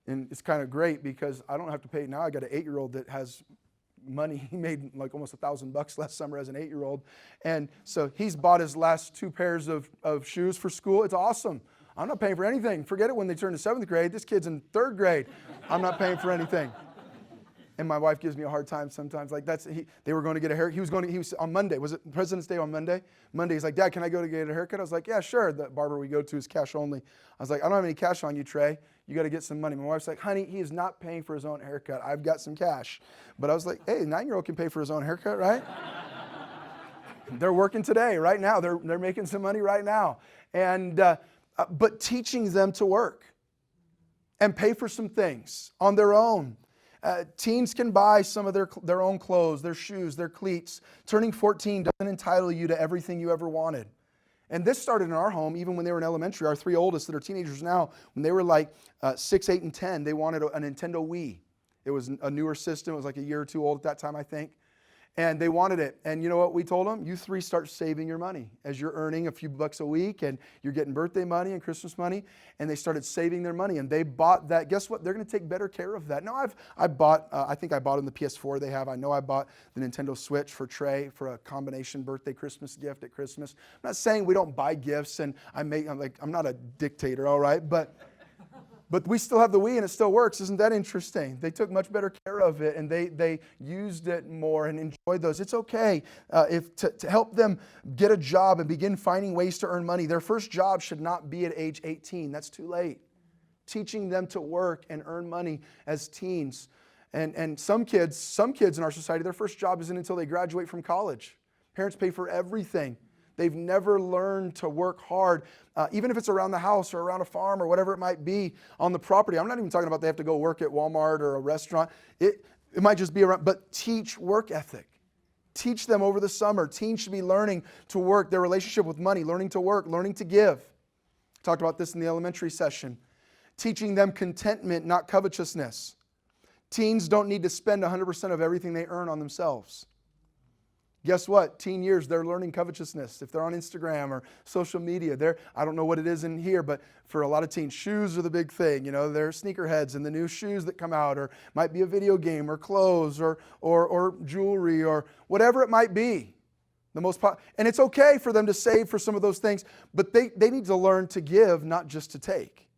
And it's kind of great because I don't have to pay. Now I got an 8-year-old that has money. He made like almost $1,000 last summer as an 8-year-old. And so he's bought his last 2 pairs of shoes for school. It's awesome. I'm not paying for anything. Forget it when they turn to 7th grade. This kid's in 3rd grade. I'm not paying for anything. And my wife gives me a hard time sometimes. Like they were going to get a haircut. He was on Monday. Was it President's Day on Monday? Monday, he's like, Dad, can I go to get a haircut? I was like, yeah, sure. The barber we go to is cash only. I was like, I don't have any cash on you, Trey. You got to get some money. My wife's like, honey, he is not paying for his own haircut. I've got some cash. But I was like, hey, 9-year-old can pay for his own haircut, right? They're working today, right now. They're making some money right now. And but teaching them to work and pay for some things on their own. Teens can buy some of their own clothes, their shoes, their cleats. Turning 14 doesn't entitle you to everything you ever wanted. And this started in our home, even when they were in elementary. Our 3 oldest that are teenagers now, when they were like 6, 8, and 10, they wanted a Nintendo Wii. It was a newer system. It was like a year or 2 old at that time, I think. And they wanted it. And you know what we told them? You 3 start saving your money as you're earning a few bucks a week and you're getting birthday money and Christmas money. And they started saving their money and they bought that. Guess what? They're going to take better care of that. Now I think I bought them the PS4 they have. I know I bought the Nintendo Switch for Trey for a combination birthday Christmas gift at Christmas. I'm not saying we don't buy gifts and I'm not a dictator, all right? But we still have the Wii and it still works. Isn't that interesting? They took much better care of it and they used it more and enjoyed those. It's okay to help them get a job and begin finding ways to earn money. Their first job should not be at age 18. That's too late. Teaching them to work and earn money as teens. And some kids in our society, their first job isn't until they graduate from college. Parents pay for everything. They've never learned to work hard, even if it's around the house or around a farm or whatever it might be on the property. I'm not even talking about they have to go work at Walmart or a restaurant. It might just be around, but teach work ethic. Teach them over the summer. Teens should be learning to work, their relationship with money, learning to work, learning to give. Talked about this in the elementary session. Teaching them contentment, not covetousness. Teens don't need to spend 100% of everything they earn on themselves. Guess what? Teen years, they're learning covetousness. If they're on Instagram or social media, I don't know what it is in here, but for a lot of teens, shoes are the big thing. You know, they're sneakerheads and the new shoes that come out, or might be a video game or clothes or jewelry or whatever it might be. And it's okay for them to save for some of those things, but they need to learn to give, not just to take.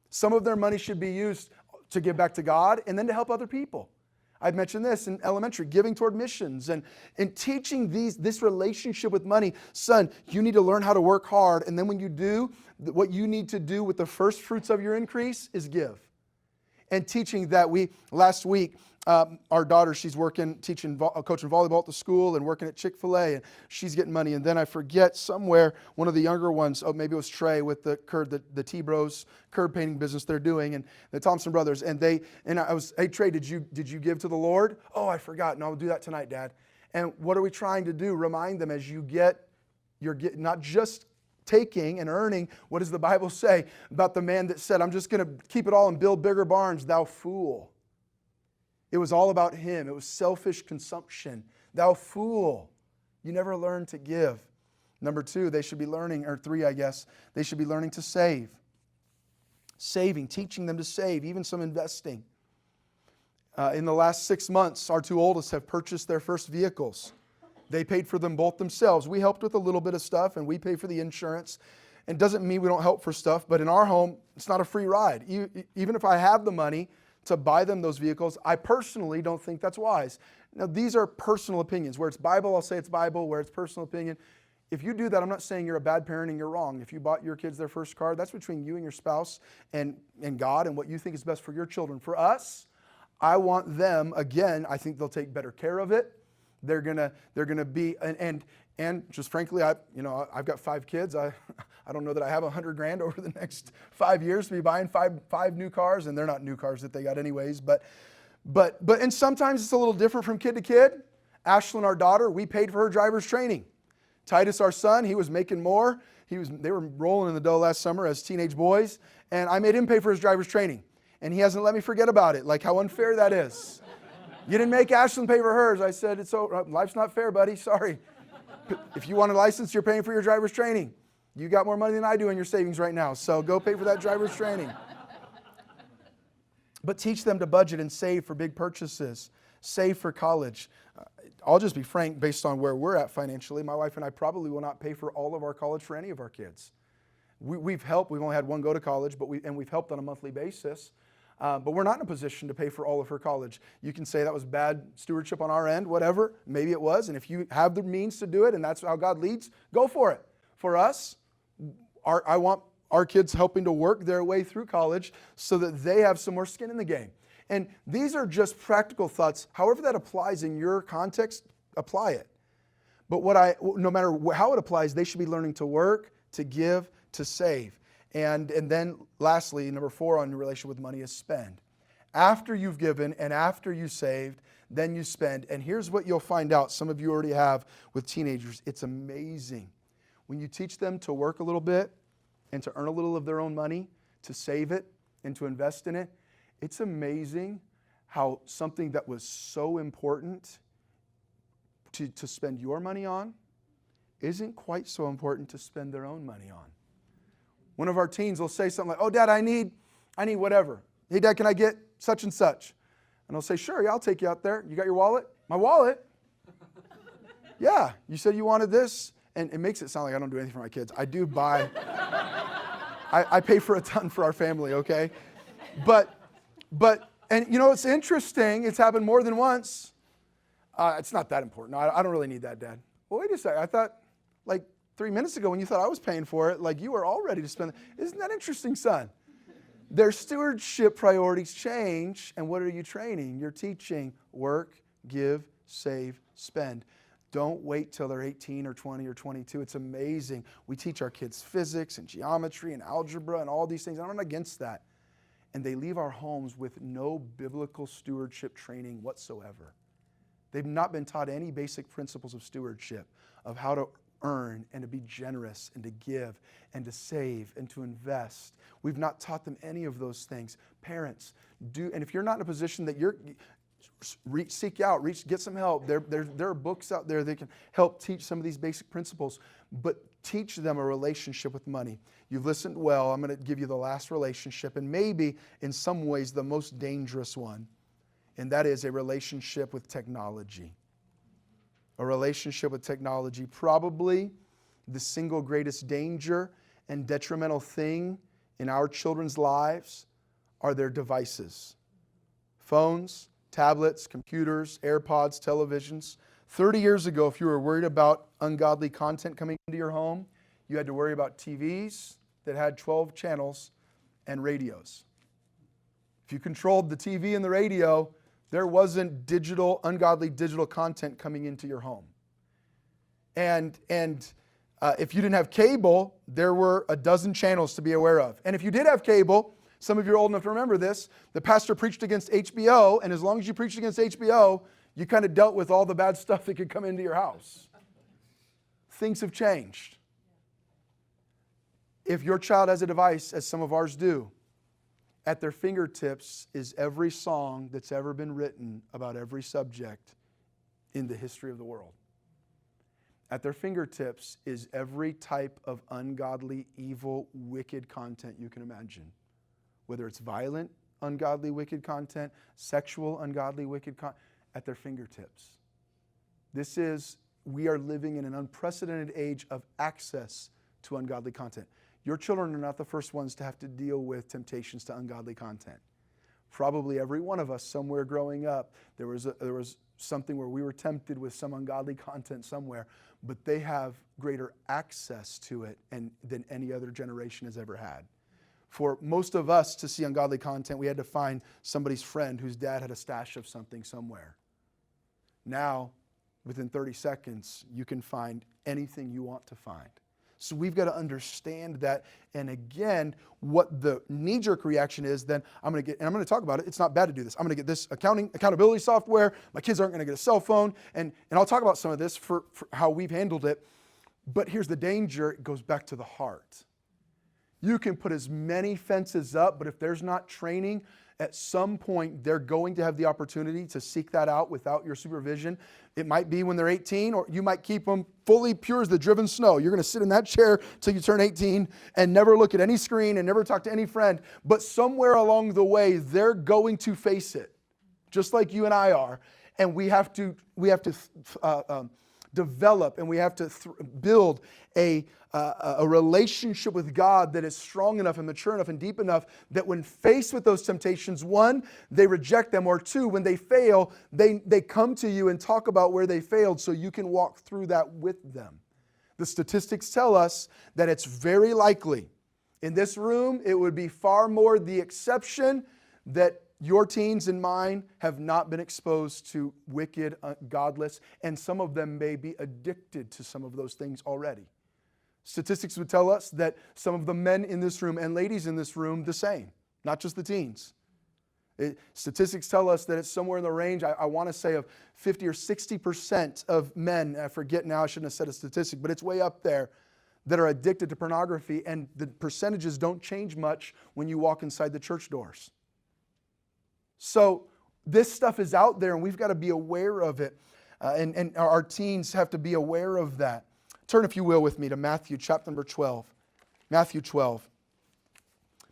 Some of their money should be used to give back to God and then to help other people. I've mentioned this in elementary, giving toward missions and teaching this relationship with money. Son, you need to learn how to work hard, and then when you do, what you need to do with the first fruits of your increase is give. And teaching that last week, our daughter, she's working, coaching volleyball at the school and working at Chick-fil-A, and she's getting money. And then I forget somewhere, one of the younger ones, maybe it was Trey with the T-Bros curb painting business they're doing, and the Thompson brothers. Hey Trey, did you give to the Lord? Oh, I forgot. No, I'll do that tonight, Dad. And what are we trying to do? Remind them as you're not just taking and earning. What does the Bible say about the man that said, I'm just going to keep it all and build bigger barns, thou fool? It was all about him. It was selfish consumption. Thou fool. You never learned to give. Number 2, they should be learning, or 3, I guess, they should be learning to save. Saving, teaching them to save, even some investing. In the last 6 months, our 2 oldest have purchased their first vehicles. They paid for them both themselves. We helped with a little bit of stuff, and we pay for the insurance. It doesn't mean we don't help for stuff, but in our home, it's not a free ride. Even if I have the money to buy them those vehicles, I personally don't think that's wise. Now, these are personal opinions. Where it's Bible, I'll say it's Bible. Where it's personal opinion, if you do that, I'm not saying you're a bad parent and you're wrong. If you bought your kids their first car, that's between you and your spouse and God and what you think is best for your children. For us, I want them, again, I think they'll take better care of it. They're gonna be, and just frankly, I've got 5 kids. I don't know that I have $100,000 over the next 5 years to be buying five new cars, and they're not new cars that they got anyways. But and sometimes it's a little different from kid to kid. Ashlyn, our daughter, we paid for her driver's training. Titus, our son, he was making more. They were rolling in the dough last summer as teenage boys, and I made him pay for his driver's training, and he hasn't let me forget about it. Like how unfair that is. You didn't make Ashlyn pay for hers. I said, life's not fair, buddy. Sorry. If you want a license, you're paying for your driver's training. You got more money than I do in your savings right now, so go pay for that driver's training. But teach them to budget and save for big purchases. Save for college. I'll just be frank, based on where we're at financially, my wife and I probably will not pay for all of our college for any of our kids. We've helped. We've only had one go to college, and we've helped on a monthly basis. But we're not in a position to pay for all of her college. You can say that was bad stewardship on our end, whatever. Maybe it was. And if you have the means to do it and that's how God leads, go for it. For us, I want our kids helping to work their way through college so that they have some more skin in the game. And these are just practical thoughts. However that applies in your context, apply it. But no matter how it applies, they should be learning to work, to give, to save. And then lastly, number 4 on your relationship with money is spend. After you've given and after you saved, then you spend. And here's what you'll find out. Some of you already have with teenagers. It's amazing. When you teach them to work a little bit and to earn a little of their own money, to save it and to invest in it, it's amazing how something that was so important to spend your money on isn't quite so important to spend their own money on. One of our teens will say something like, oh, Dad, I need whatever. Hey, Dad, can I get such and such? And I'll say, sure, yeah, I'll take you out there. You got your wallet? My wallet? Yeah, you said you wanted this? And it makes it sound like I don't do anything for my kids. I do buy. I pay for a ton for our family, okay? But and it's interesting. It's happened more than once. It's not that important. No, I don't really need that, Dad. Well, wait a second. I thought, 3 minutes ago when you thought I was paying for it, you were all ready to spend it. Isn't that interesting, son? Their stewardship priorities change, and what are you training? You're teaching work, give, save, spend. Don't wait till they're 18 or 20 or 22. It's amazing. We teach our kids physics and geometry and algebra and all these things. I'm not against that. And they leave our homes with no biblical stewardship training whatsoever. They've not been taught any basic principles of stewardship, of how to earn and to be generous and to give and to save and to invest. We've not taught them any of those things. Parents, and if you're not in a position that seek out, get some help. There are books out there that can help teach some of these basic principles, but teach them a relationship with money. You've listened well. I'm going to give you the last relationship, and maybe in some ways the most dangerous one, and that is a relationship with technology. a relationship with technology. Probably the single greatest danger and detrimental thing in our children's lives are their devices. Phones, tablets, computers, AirPods, televisions. 30 years ago, if you were worried about ungodly content coming into your home, you had to worry about TVs that had 12 channels and radios. If you controlled the TV and the radio, there wasn't ungodly digital content coming into your home. And if you didn't have cable, there were a dozen channels to be aware of. And if you did have cable, some of you are old enough to remember this, the pastor preached against HBO, and as long as you preached against HBO, you kind of dealt with all the bad stuff that could come into your house. Things have changed. If your child has a device, as some of ours do, at their fingertips is every song that's ever been written about every subject in the history of the world. At their fingertips is every type of ungodly, evil, wicked content you can imagine. Whether it's violent, ungodly, wicked content, sexual, ungodly, wicked content, at their fingertips. We are living in an unprecedented age of access to ungodly content. Your children are not the first ones to have to deal with temptations to ungodly content. Probably every one of us somewhere growing up, there was something where we were tempted with some ungodly content somewhere, but they have greater access to it than any other generation has ever had. For most of us to see ungodly content, we had to find somebody's friend whose dad had a stash of something somewhere. Now, within 30 seconds, you can find anything you want to find. So we've got to understand that. And again, what the knee-jerk reaction is, then I'm going to talk about it. It's not bad to do this. I'm going to get this accountability software. My kids aren't going to get a cell phone. And I'll talk about some of this for how we've handled it. But here's the danger. It goes back to the heart. You can put as many fences up, but if there's not training, at some point they're going to have the opportunity to seek that out without your supervision. It might be when they're 18, or you might keep them fully pure as the driven snow. You're going to sit in that chair till you turn 18 and never look at any screen and never talk to any friend. But somewhere along the way, they're going to face it, just like you and I are. And we have to develop, and we have to build a relationship with God that is strong enough and mature enough and deep enough that when faced with those temptations, one, they reject them, or two, when they fail, they come to you and talk about where they failed so you can walk through that with them. The statistics tell us that it's very likely in this room, it would be far more the exception that your teens and mine have not been exposed to wicked, godless, and some of them may be addicted to some of those things already. Statistics would tell us that some of the men in this room and ladies in this room, the same, not just the teens. Statistics tell us that it's somewhere in the range, I want to say, of 50 or 60% of men, I forget now, I shouldn't have said a statistic, but it's way up there, that are addicted to pornography, and the percentages don't change much when you walk inside the church doors. So this stuff is out there, and we've got to be aware of it. And our teens have to be aware of that. Turn, if you will, with me to Matthew chapter number 12. Matthew 12.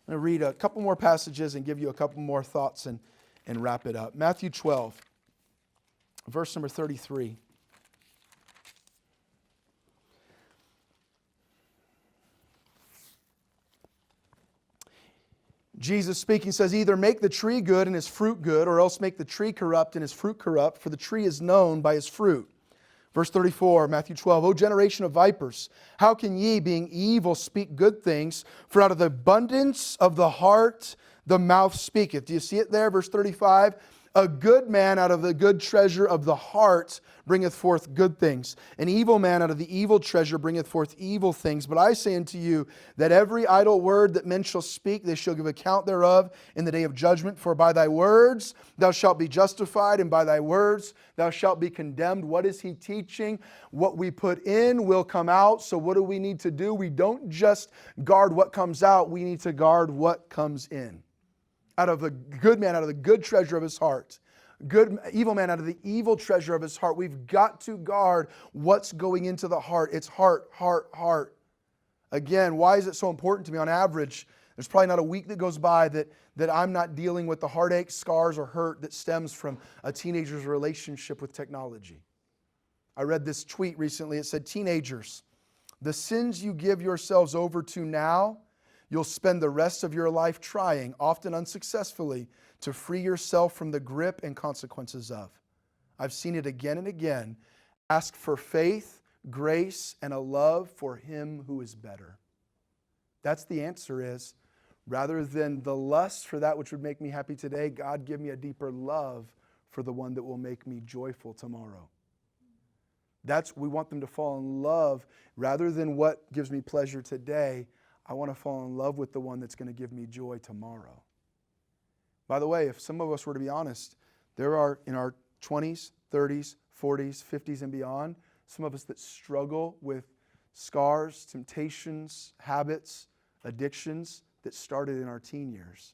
I'm going to read a couple more passages and give you a couple more thoughts and wrap it up. Matthew 12, verse number 33. Jesus speaking says, either make the tree good and his fruit good, or else make the tree corrupt and his fruit corrupt, for the tree is known by his fruit. Verse 34, Matthew 12, O generation of vipers, how can ye, being evil, speak good things? For out of the abundance of the heart the mouth speaketh. Do you see it there? Verse 35, a good man out of the good treasure of the heart bringeth forth good things. An evil man out of the evil treasure bringeth forth evil things. But I say unto you that every idle word that men shall speak, they shall give account thereof in the day of judgment. For by thy words thou shalt be justified, and by thy words thou shalt be condemned. What is he teaching? What we put in will come out. So what do we need to do? We don't just guard what comes out. We need to guard what comes in. Out of the good man, out of the good treasure of his heart. Evil man out of the evil treasure of his heart. We've got to guard what's going into the heart. It's heart, heart, heart. Again, why is it so important to me? On average, there's probably not a week that goes by that I'm not dealing with the heartache, scars, or hurt that stems from a teenager's relationship with technology. I read this tweet recently. It said, teenagers, the sins you give yourselves over to now, you'll spend the rest of your life trying, often unsuccessfully, to free yourself from the grip and consequences of. I've seen it again and again. Ask for faith, grace, and a love for Him who is better. That's the answer is, rather than the lust for that which would make me happy today, God, give me a deeper love for the one that will make me joyful tomorrow. We want them to fall in love. Rather than what gives me pleasure today, I want to fall in love with the one that's going to give me joy tomorrow. By the way, if some of us were to be honest, there are in our 20s, 30s, 40s, 50s, and beyond, some of us that struggle with scars, temptations, habits, addictions that started in our teen years.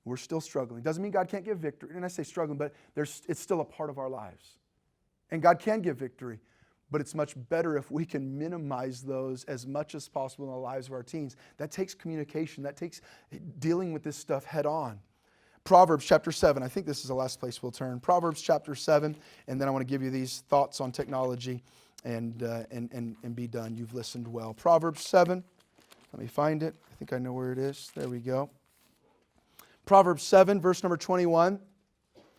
We're still struggling. Doesn't mean God can't give victory. And I say struggling, but it's still a part of our lives. And God can give victory, but it's much better if we can minimize those as much as possible in the lives of our teens. That takes communication. That takes dealing with this stuff head on. Proverbs chapter 7. I think this is the last place we'll turn. Proverbs chapter 7, and then I want to give you these thoughts on technology and be done. You've listened well. Proverbs 7. Let me find it. I think I know where it is. There we go. Proverbs 7, verse number 21.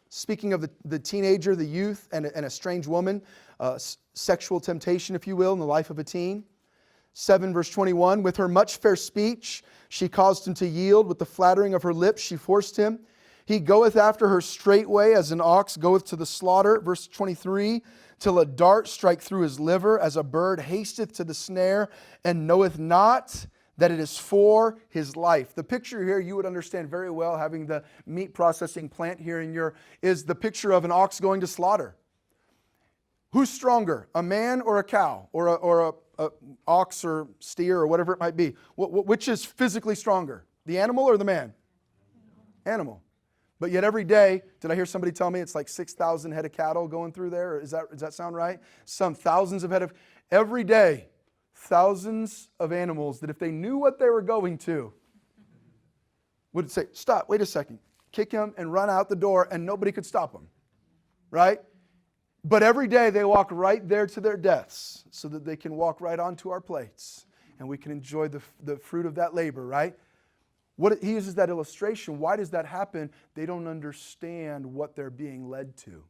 Speaking of the teenager, the youth, and a strange woman, sexual temptation, if you will, in the life of a teen. 7 verse 21, with her much fair speech, she caused him to yield. With the flattering of her lips, she forced him. He goeth after her straightway, as an ox goeth to the slaughter. Verse 23, till a dart strike through his liver, as a bird hasteth to the snare, and knoweth not that it is for his life. The picture here you would understand very well, having the meat processing plant here is the picture of an ox going to slaughter. Who's stronger, a man or a cow, or a ox or steer or whatever it might be? Which is physically stronger, the animal or the man? Animal. But yet every day, did I hear somebody tell me it's like 6,000 head of cattle going through there? Does that sound right? Some thousands of head of, every day, thousands of animals that if they knew what they were going to, would say, stop, wait a second, kick him and run out the door, and nobody could stop them, right? But every day they walk right there to their deaths so that they can walk right onto our plates and we can enjoy the fruit of that labor, right? He uses that illustration. Why does that happen? They don't understand what they're being led to.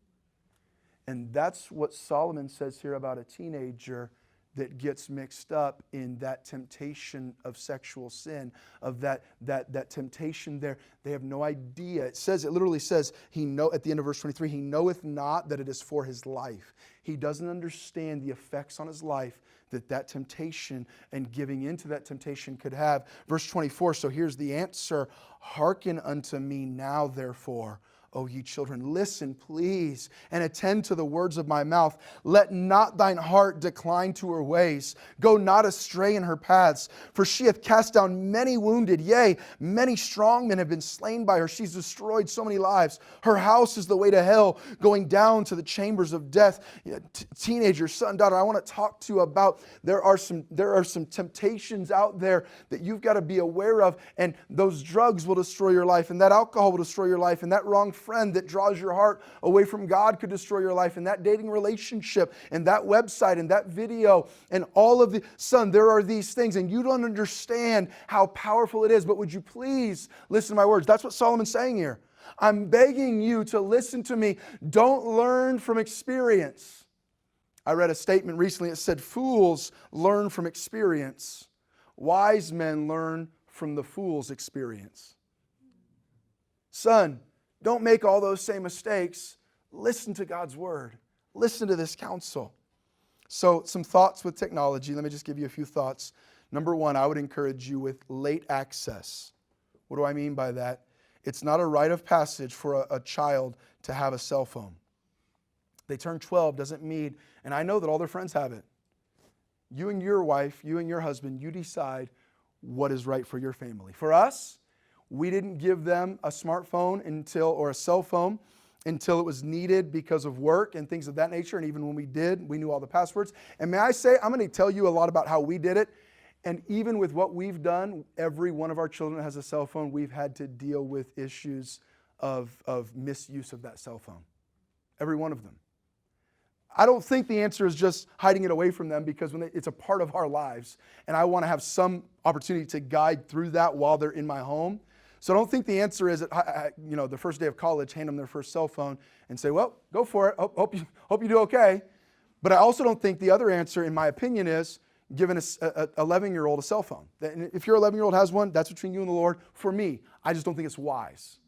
And that's what Solomon says here about a teenager that gets mixed up in that temptation of sexual sin, of that temptation there. They have no idea. It literally says, at the end of verse 23, he knoweth not that it is for his life. He doesn't understand the effects on his life that temptation and giving into that temptation could have. Verse 24, so here's the answer. Hearken unto me now, therefore, O ye children, listen, please, and attend to the words of my mouth. Let not thine heart decline to her ways. Go not astray in her paths. For she hath cast down many wounded. Yea, many strong men have been slain by her. She's destroyed so many lives. Her house is the way to hell, going down to the chambers of death. Teenager, son, daughter, I want to talk to you about there are some temptations out there that you've got to be aware of. And those drugs will destroy your life. And that alcohol will destroy your life. And that wrong friend that draws your heart away from God could destroy your life, and that dating relationship and that website and that video and all of there are these things, and you don't understand how powerful it is. But would you please listen to my words? That's what Solomon's saying here. I'm begging you to listen to me. Don't learn from experience. I read a statement recently. It said, fools learn from experience. Wise men learn from the fool's experience. Son, don't make all those same mistakes. Listen to God's word. Listen to this counsel. So some thoughts with technology. Let me just give you a few thoughts. Number one, I would encourage you with late access. What do I mean by that? It's not a rite of passage for a child to have a cell phone. They turn 12 doesn't mean, and I know that all their friends have it. You and your wife, you and your husband, you decide what is right for your family. For us, we didn't give them a smartphone or a cell phone until it was needed because of work and things of that nature. And even when we did, we knew all the passwords. And may I say, I'm going to tell you a lot about how we did it. And even with what we've done, every one of our children has a cell phone. We've had to deal with issues of misuse of that cell phone. Every one of them. I don't think the answer is just hiding it away from them, because when it's a part of our lives, and I want to have some opportunity to guide through that while they're in my home. So I don't think the answer is, the first day of college, hand them their first cell phone and say, well, go for it. Hope you do okay. But I also don't think the other answer, in my opinion, is giving an 11-year-old a cell phone. And if your 11-year-old has one, that's between you and the Lord. For me, I just don't think it's wise.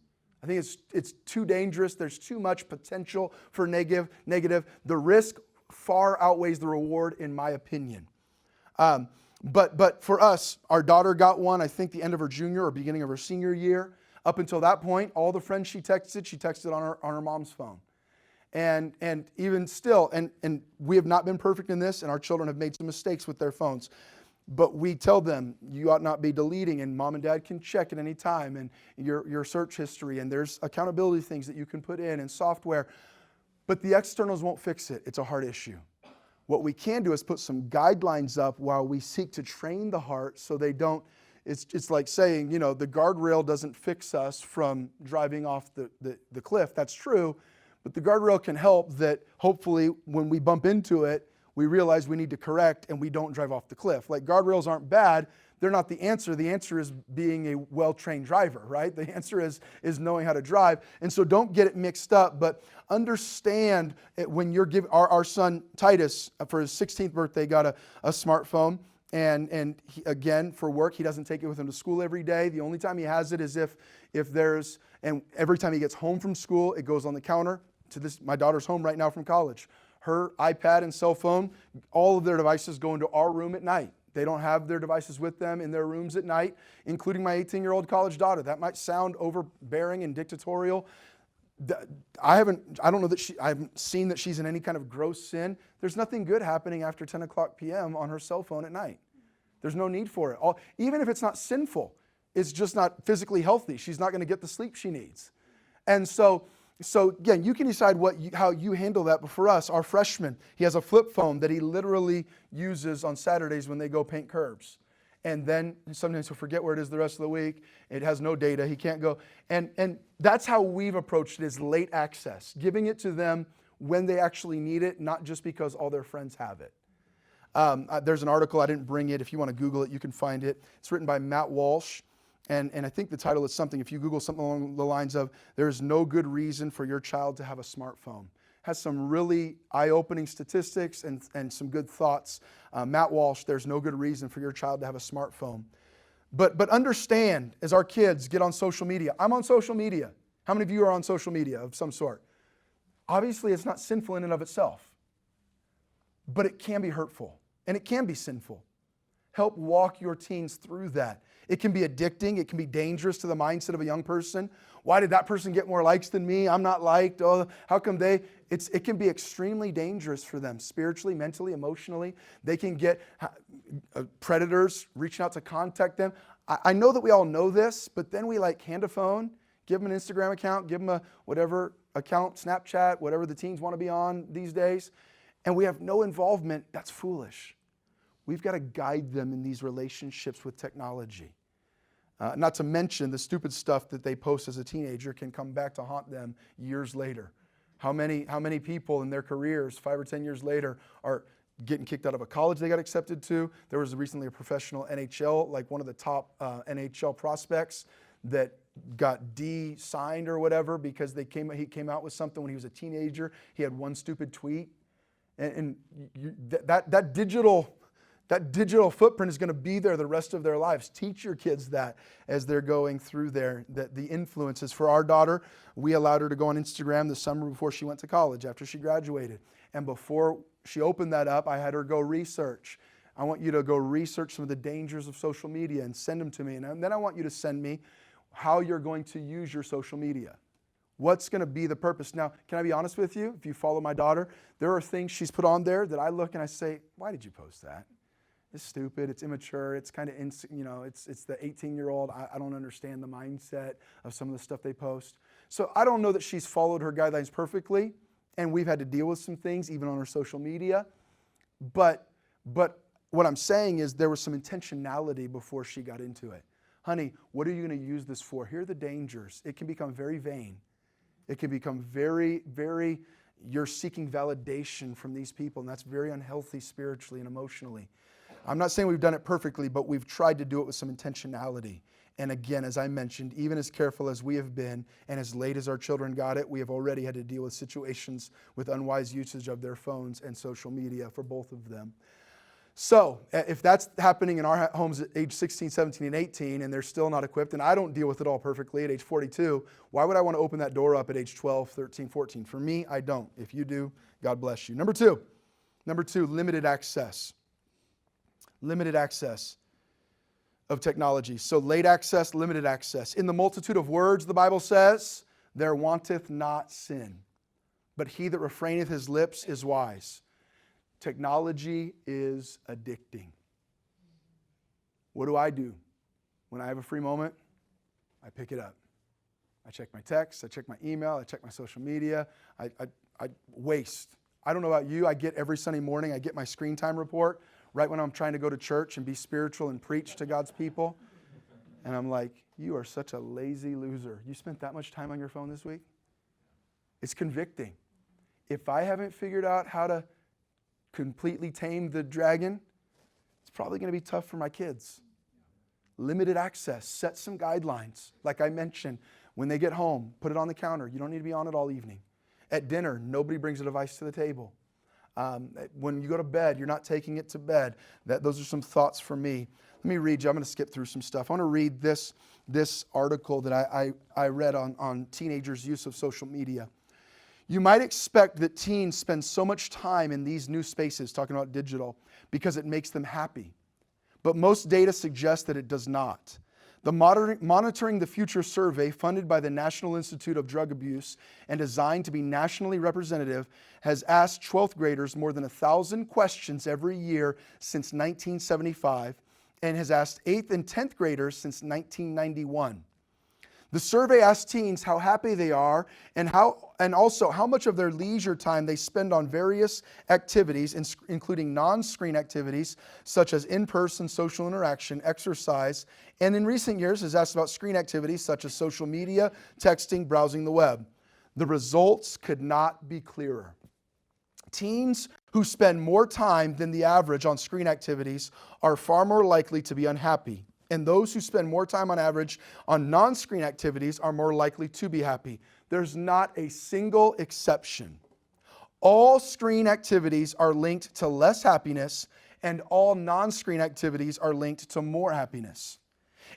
I think it's too dangerous. There's too much potential for negative. The risk far outweighs the reward, in my opinion. But for us, our daughter got one, I think, the end of her junior or beginning of her senior year. Up until that point, all the friends she texted on her mom's phone. And even still, and we have not been perfect in this, and our children have made some mistakes with their phones. But we tell them, you ought not be deleting, and mom and dad can check at any time, and your search history, and there's accountability things that you can put in, and software. But the externals won't fix it. It's a heart issue. What we can do is put some guidelines up while we seek to train the heart so they don't, it's like saying, the guardrail doesn't fix us from driving off the cliff. That's true. But the guardrail can help that hopefully when we bump into it, we realize we need to correct and we don't drive off the cliff. Like, guardrails aren't bad. They're not the answer. The answer is being a well-trained driver, right? The answer is knowing how to drive. And so don't get it mixed up, but understand when you're giving, our son Titus, for his 16th birthday, got a smartphone. And he, again, for work, he doesn't take it with him to school every day. The only time he has it is if there's, and every time he gets home from school, it goes on the counter. My daughter's home right now from college. Her iPad and cell phone, all of their devices go into our room at night. They don't have their devices with them in their rooms at night, including my 18-year-old college daughter. That might sound overbearing and dictatorial. I haven't seen that she's in any kind of gross sin. There's nothing good happening after 10 o'clock p.m. on her cell phone at night. There's no need for it. Even if it's not sinful, it's just not physically healthy. She's not going to get the sleep she needs. And so again, you can decide how you handle that. But for us, our freshman, he has a flip phone that he literally uses on Saturdays when they go paint curbs. And then sometimes he'll forget where it is the rest of the week. It has no data. He can't go. And that's how we've approached it, is late access, giving it to them when they actually need it, not just because all their friends have it. There's an article, I didn't bring it. If you want to Google it, you can find it. It's written by Matt Walsh. And I think the title is something, if you Google something along the lines of, there's no good reason for your child to have a smartphone. Has some really eye-opening statistics and some good thoughts. Matt Walsh, there's no good reason for your child to have a smartphone. But understand, as our kids get on social media, I'm on social media. How many of you are on social media of some sort? Obviously, it's not sinful in and of itself. But it can be hurtful, and it can be sinful. Help walk your teens through that. It can be addicting. It can be dangerous to the mindset of a young person. Why did that person get more likes than me? I'm not liked. Oh, how come they? It can be extremely dangerous for them spiritually, mentally, emotionally. They can get predators reaching out to contact them. I know that we all know this, but then we hand a phone, give them an Instagram account, give them a whatever account, Snapchat, whatever the teens want to be on these days, and we have no involvement. That's foolish. We've got to guide them in these relationships with technology. Not to mention the stupid stuff that they post as a teenager can come back to haunt them years later. How many people in their careers, 5 or 10 years later, are getting kicked out of a college they got accepted to? There was recently a professional NHL, like one of the top NHL prospects, that got de-signed or whatever because he came out with something when he was a teenager. He had one stupid tweet. And that digital footprint is going to be there the rest of their lives. Teach your kids that as they're going through there, that the influences. For our daughter, we allowed her to go on Instagram the summer before she went to college, after she graduated. And before she opened that up, I had her go research. I want you to go research some of the dangers of social media and send them to me. And then I want you to send me how you're going to use your social media. What's going to be the purpose? Now, can I be honest with you? If you follow my daughter, there are things she's put on there that I look and I say, why did you post that? It's stupid, it's immature, it's kind of, it's the 18-year-old. I don't understand the mindset of some of the stuff they post. So I don't know that she's followed her guidelines perfectly, and we've had to deal with some things, even on her social media. But what I'm saying is there was some intentionality before she got into it. Honey, what are you going to use this for? Here are the dangers. It can become very vain. It can become very, very you're seeking validation from these people, and that's very unhealthy spiritually and emotionally. I'm not saying we've done it perfectly, but we've tried to do it with some intentionality. And again, as I mentioned, even as careful as we have been and as late as our children got it, we have already had to deal with situations with unwise usage of their phones and social media for both of them. So if that's happening in our homes at age 16, 17, and 18, and they're still not equipped, and I don't deal with it all perfectly at age 42, why would I want to open that door up at age 12, 13, 14? For me, I don't. If you do, God bless you. Number two, limited access. Limited access of technology. So late access, limited access. In the multitude of words, the Bible says, there wanteth not sin, but he that refraineth his lips is wise. Technology is addicting. What do? When I have a free moment, I pick it up. I check my texts, I check my email, I check my social media. I waste. I don't know about you, I get every Sunday morning, I get my screen time report right when I'm trying to go to church and be spiritual and preach to God's people. And I'm like, you are such a lazy loser. You spent that much time on your phone this week? It's convicting. If I haven't figured out how to completely tame the dragon, it's probably going to be tough for my kids. Limited access. Set some guidelines. Like I mentioned, when they get home, put it on the counter. You don't need to be on it all evening. At dinner, nobody brings a device to the table. When you go to bed, you're not taking it to bed. Those are some thoughts for me. Let me read you. I'm going to skip through some stuff. I want to read this article that I read on teenagers' use of social media. You might expect that teens spend so much time in these new spaces, talking about digital, because it makes them happy. But most data suggests that it does not. The Monitoring the Future survey, funded by the National Institute of Drug Abuse and designed to be nationally representative, has asked 12th graders more than 1,000 questions every year since 1975 and has asked 8th and 10th graders since 1991. The survey asked teens how happy they are and also how much of their leisure time they spend on various activities, including non-screen activities such as in-person social interaction, exercise, and in recent years has asked about screen activities such as social media, texting, browsing the web. The results could not be clearer. Teens who spend more time than the average on screen activities are far more likely to be unhappy. And those who spend more time on average on non-screen activities are more likely to be happy. There's not a single exception. All screen activities are linked to less happiness, and all non-screen activities are linked to more happiness.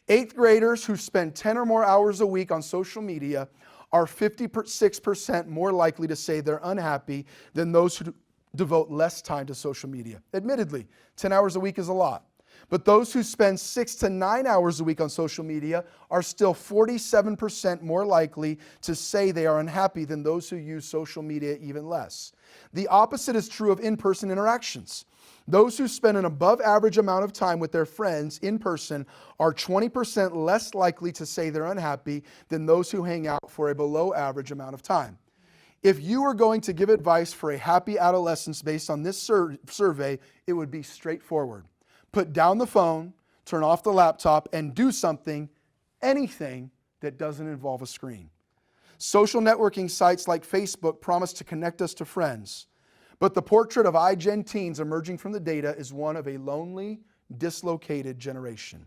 8th graders who spend 10 or more hours a week on social media are 56% more likely to say they're unhappy than those who devote less time to social media. Admittedly, 10 hours a week is a lot. But those who spend 6 to 9 hours a week on social media are still 47% more likely to say they are unhappy than those who use social media even less. The opposite is true of in-person interactions. Those who spend an above average amount of time with their friends in person are 20% less likely to say they're unhappy than those who hang out for a below average amount of time. If you were going to give advice for a happy adolescence based on this survey, it would be straightforward. Put down the phone, turn off the laptop, and do something, anything that doesn't involve a screen. Social networking sites like Facebook promise to connect us to friends, but the portrait of iGen teens emerging from the data is one of a lonely, dislocated generation.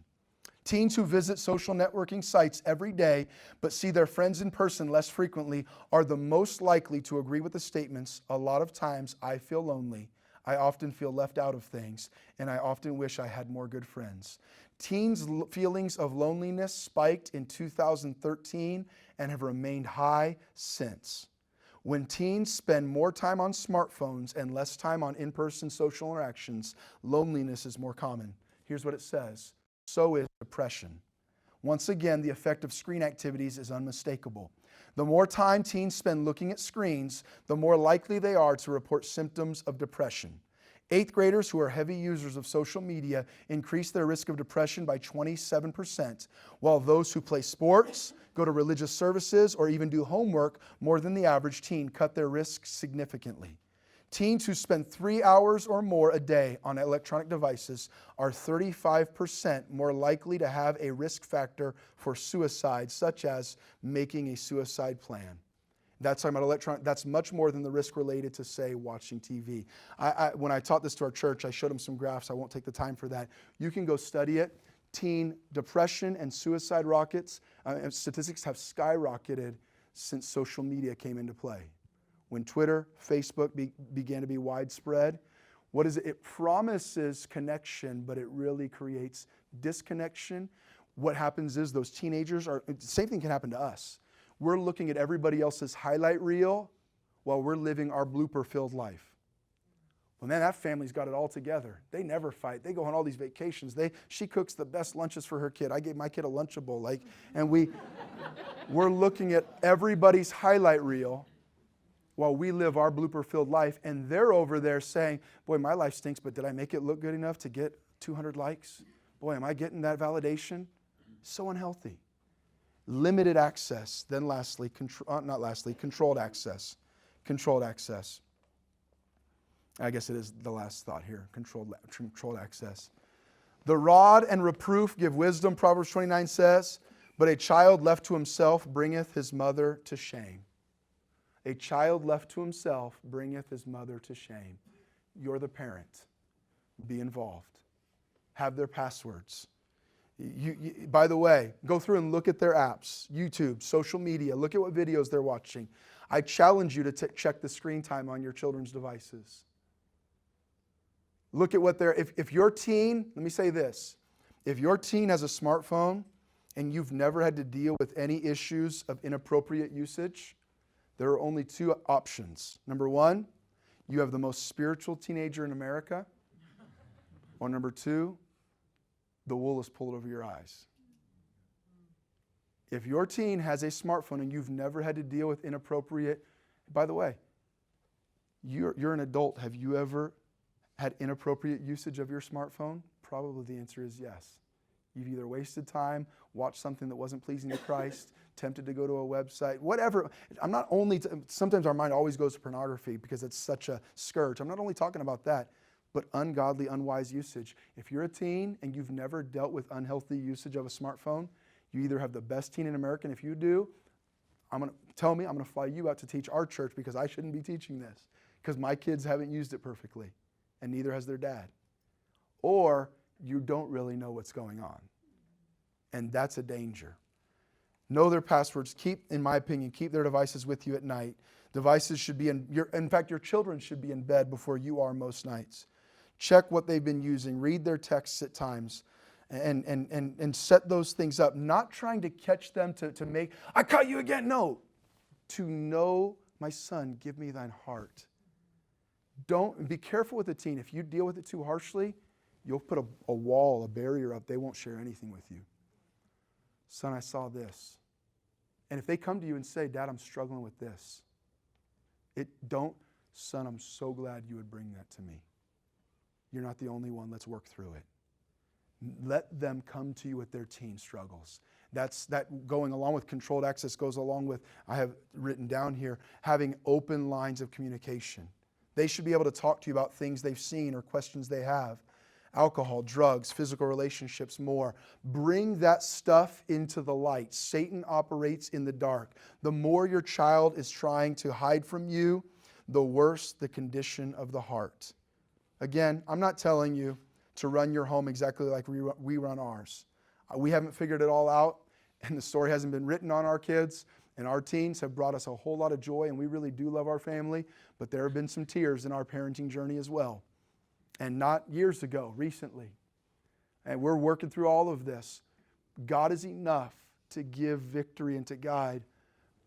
Teens who visit social networking sites every day but see their friends in person less frequently are the most likely to agree with the statements, "A lot of times I feel lonely. I often feel left out of things, and I often wish I had more good friends." Teens' feelings of loneliness spiked in 2013 and have remained high since. When teens spend more time on smartphones and less time on in-person social interactions, loneliness is more common. Here's what it says. So is depression. Once again, the effect of screen activities is unmistakable. The more time teens spend looking at screens, the more likely they are to report symptoms of depression. 8th graders who are heavy users of social media increase their risk of depression by 27%, while those who play sports, go to religious services, or even do homework more than the average teen cut their risk significantly. Teens who spend 3 hours or more a day on electronic devices are 35% more likely to have a risk factor for suicide, such as making a suicide plan. That's talking about electronic. That's much more than the risk related to, say, watching TV. When I taught this to our church, I showed them some graphs. I won't take the time for that. You can go study it. Teen depression and suicide statistics have skyrocketed since social media came into play. When Twitter, Facebook began to be widespread, what is it? It promises connection, but it really creates disconnection. What happens is those teenagers the same thing can happen to us. We're looking at everybody else's highlight reel while we're living our blooper-filled life. Well, man, that family's got it all together. They never fight. They go on all these vacations. She cooks the best lunches for her kid. I gave my kid a Lunchable. And we're looking at everybody's highlight reel while we live our blooper-filled life, and they're over there saying, boy, my life stinks, but did I make it look good enough to get 200 likes? Boy, am I getting that validation? So unhealthy. Limited access. Then lastly, controlled access. Controlled access. I guess it is the last thought here, controlled access. The rod and reproof give wisdom, Proverbs 29 says, but a child left to himself bringeth his mother to shame. A child left to himself bringeth his mother to shame. You're the parent. Be involved. Have their passwords. By the way, go through and look at their apps, YouTube, social media. Look at what videos they're watching. I challenge you to check the screen time on your children's devices. Look at what if your teen, let me say this, if your teen has a smartphone and you've never had to deal with any issues of inappropriate usage, there are only two options. Number one, you have the most spiritual teenager in America. Or number two, the wool is pulled over your eyes. If your teen has a smartphone and you've never had to deal with inappropriate, by the way, you're an adult. Have you ever had inappropriate usage of your smartphone? Probably the answer is yes. You've either wasted time, watched something that wasn't pleasing to Christ, tempted to go to a website, whatever. Sometimes our mind always goes to pornography because it's such a scourge. I'm not only talking about that, but ungodly, unwise usage. If you're a teen and you've never dealt with unhealthy usage of a smartphone, you either have the best teen in America, and if you do, I'm going to fly you out to teach our church because I shouldn't be teaching this because my kids haven't used it perfectly, and neither has their dad. Or you don't really know what's going on, and that's a danger. Know their passwords. In my opinion, keep their devices with you at night. Devices should be in fact, your children should be in bed before you are most nights. Check what they've been using. Read their texts at times and set those things up. Not trying to catch them to make, I caught you again. No. To know, my son, give me thine heart. Don't be careful with the teen. If you deal with it too harshly, you'll put a wall, a barrier up. They won't share anything with you. Son, I saw this. And if they come to you and say, Dad, I'm struggling with this. Son, I'm so glad you would bring that to me. You're not the only one. Let's work through it. Let them come to you with their teen struggles. That going along with controlled access goes along with, I have written down here, having open lines of communication. They should be able to talk to you about things they've seen or questions they have. Alcohol, drugs, physical relationships, more. Bring that stuff into the light. Satan operates in the dark. The more your child is trying to hide from you, the worse the condition of the heart. Again, I'm not telling you to run your home exactly like we run ours. We haven't figured it all out, and the story hasn't been written on our kids, and our teens have brought us a whole lot of joy, and we really do love our family, but there have been some tears in our parenting journey as well. And not years ago, recently. And we're working through all of this. God is enough to give victory and to guide,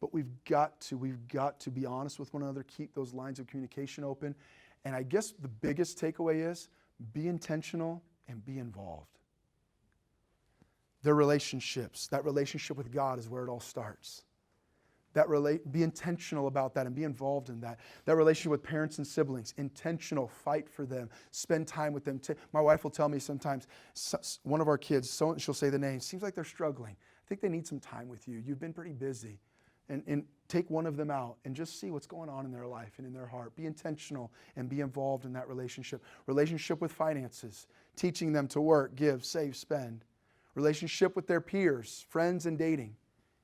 but we've got to be honest with one another, keep those lines of communication open. And I guess the biggest takeaway is be intentional and be involved. Their relationships, that relationship with God is where it all starts. Be intentional about that and be involved in that. That relationship with parents and siblings, intentional, fight for them, spend time with them. My wife will tell me sometimes, one of our kids, she'll say the name, seems like they're struggling. I think they need some time with you. You've been pretty busy. And take one of them out and just see what's going on in their life and in their heart. Be intentional and be involved in that relationship. Relationship with finances, teaching them to work, give, save, spend. Relationship with their peers, friends and dating.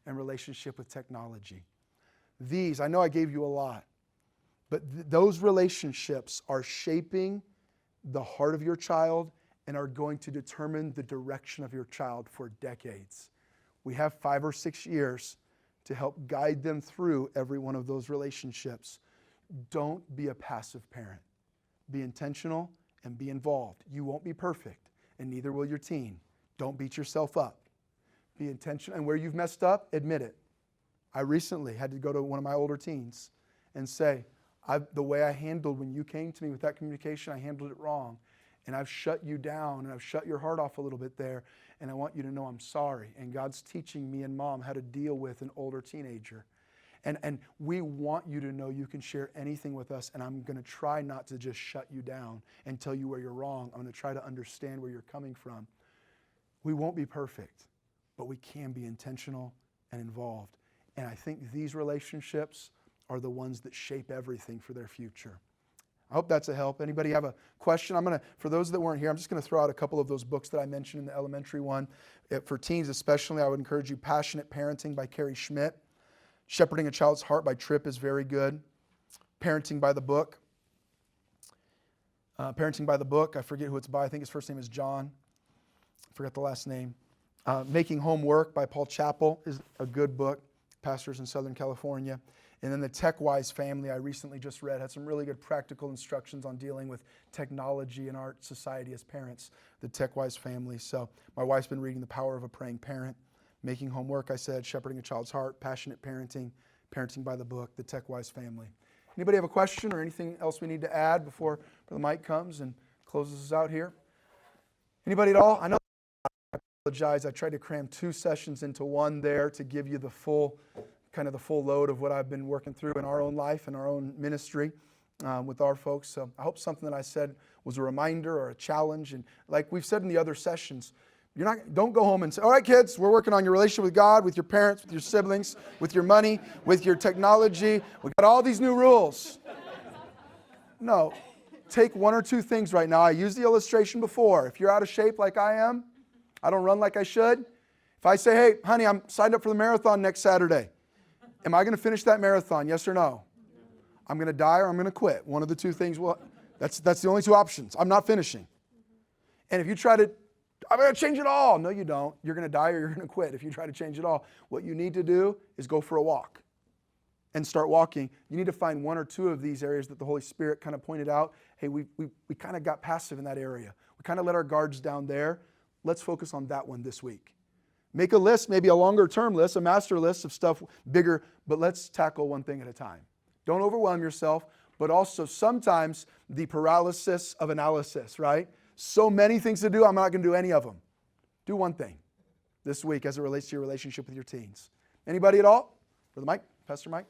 And relationship with technology. These, I know I gave you a lot, but those relationships are shaping the heart of your child and are going to determine the direction of your child for decades. We have 5 or 6 years to help guide them through every one of those relationships. Don't be a passive parent. Be intentional and be involved. You won't be perfect, and neither will your teen. Don't beat yourself up. Be intentional, and where you've messed up, admit it. I recently had to go to one of my older teens and say, the way I handled when you came to me with that communication, I handled it wrong. And I've shut you down, and I've shut your heart off a little bit there, and I want you to know I'm sorry. And God's teaching me and Mom how to deal with an older teenager. And we want you to know you can share anything with us, and I'm going to try not to just shut you down and tell you where you're wrong. I'm going to try to understand where you're coming from. We won't be perfect, but we can be intentional and involved. And I think these relationships are the ones that shape everything for their future. I hope that's a help. Anybody have a question? For those that weren't here, I'm just going to throw out a couple of those books that I mentioned in the elementary one. For teens especially, I would encourage you, Passionate Parenting by Carrie Schmidt. Shepherding a Child's Heart by Tripp is very good. Parenting by the Book. Parenting by the Book, I forget who it's by. I think his first name is John. I forgot the last name. Making Home Work by Paul Chappell is a good book. Pastors in Southern California. And then the Tech-Wise Family I recently just read had some really good practical instructions on dealing with technology in our society as parents. The Tech-Wise Family. So my wife's been reading The Power of a Praying Parent. Making Home Work, I said, Shepherding a Child's Heart, Passionate Parenting, Parenting by the Book, The Tech-Wise Family. Anybody have a question or anything else we need to add before Brother Mike comes and closes us out here? Anybody at all? I know I apologize. I tried to cram 2 sessions into one there to give you the full load of what I've been working through in our own life and our own ministry with our folks. So I hope something that I said was a reminder or a challenge. And like we've said in the other sessions, don't go home and say, all right, kids, we're working on your relationship with God, with your parents, with your siblings, with your money, with your technology. We've got all these new rules. No. Take 1 or 2 things right now. I used the illustration before. If you're out of shape like I am, I don't run like I should. If I say, hey, honey, I'm signed up for the marathon next Saturday. Am I going to finish that marathon? Yes or no? I'm going to die or I'm going to quit. One of the 2 things. Well, that's the only 2 options. I'm not finishing. And if you try to, I'm going to change it all. No, you don't. You're going to die or you're going to quit if you try to change it all. What you need to do is go for a walk and start walking. You need to find 1 or 2 of these areas that the Holy Spirit kind of pointed out. Hey, we kind of got passive in that area. We kind of let our guards down there. Let's focus on that one this week. Make a list, maybe a longer term list, a master list of stuff bigger, but let's tackle one thing at a time. Don't overwhelm yourself, but also sometimes the paralysis of analysis, right? So many things to do, I'm not going to do any of them. Do one thing this week as it relates to your relationship with your teens. Anybody at all? Brother Mike? Pastor Mike?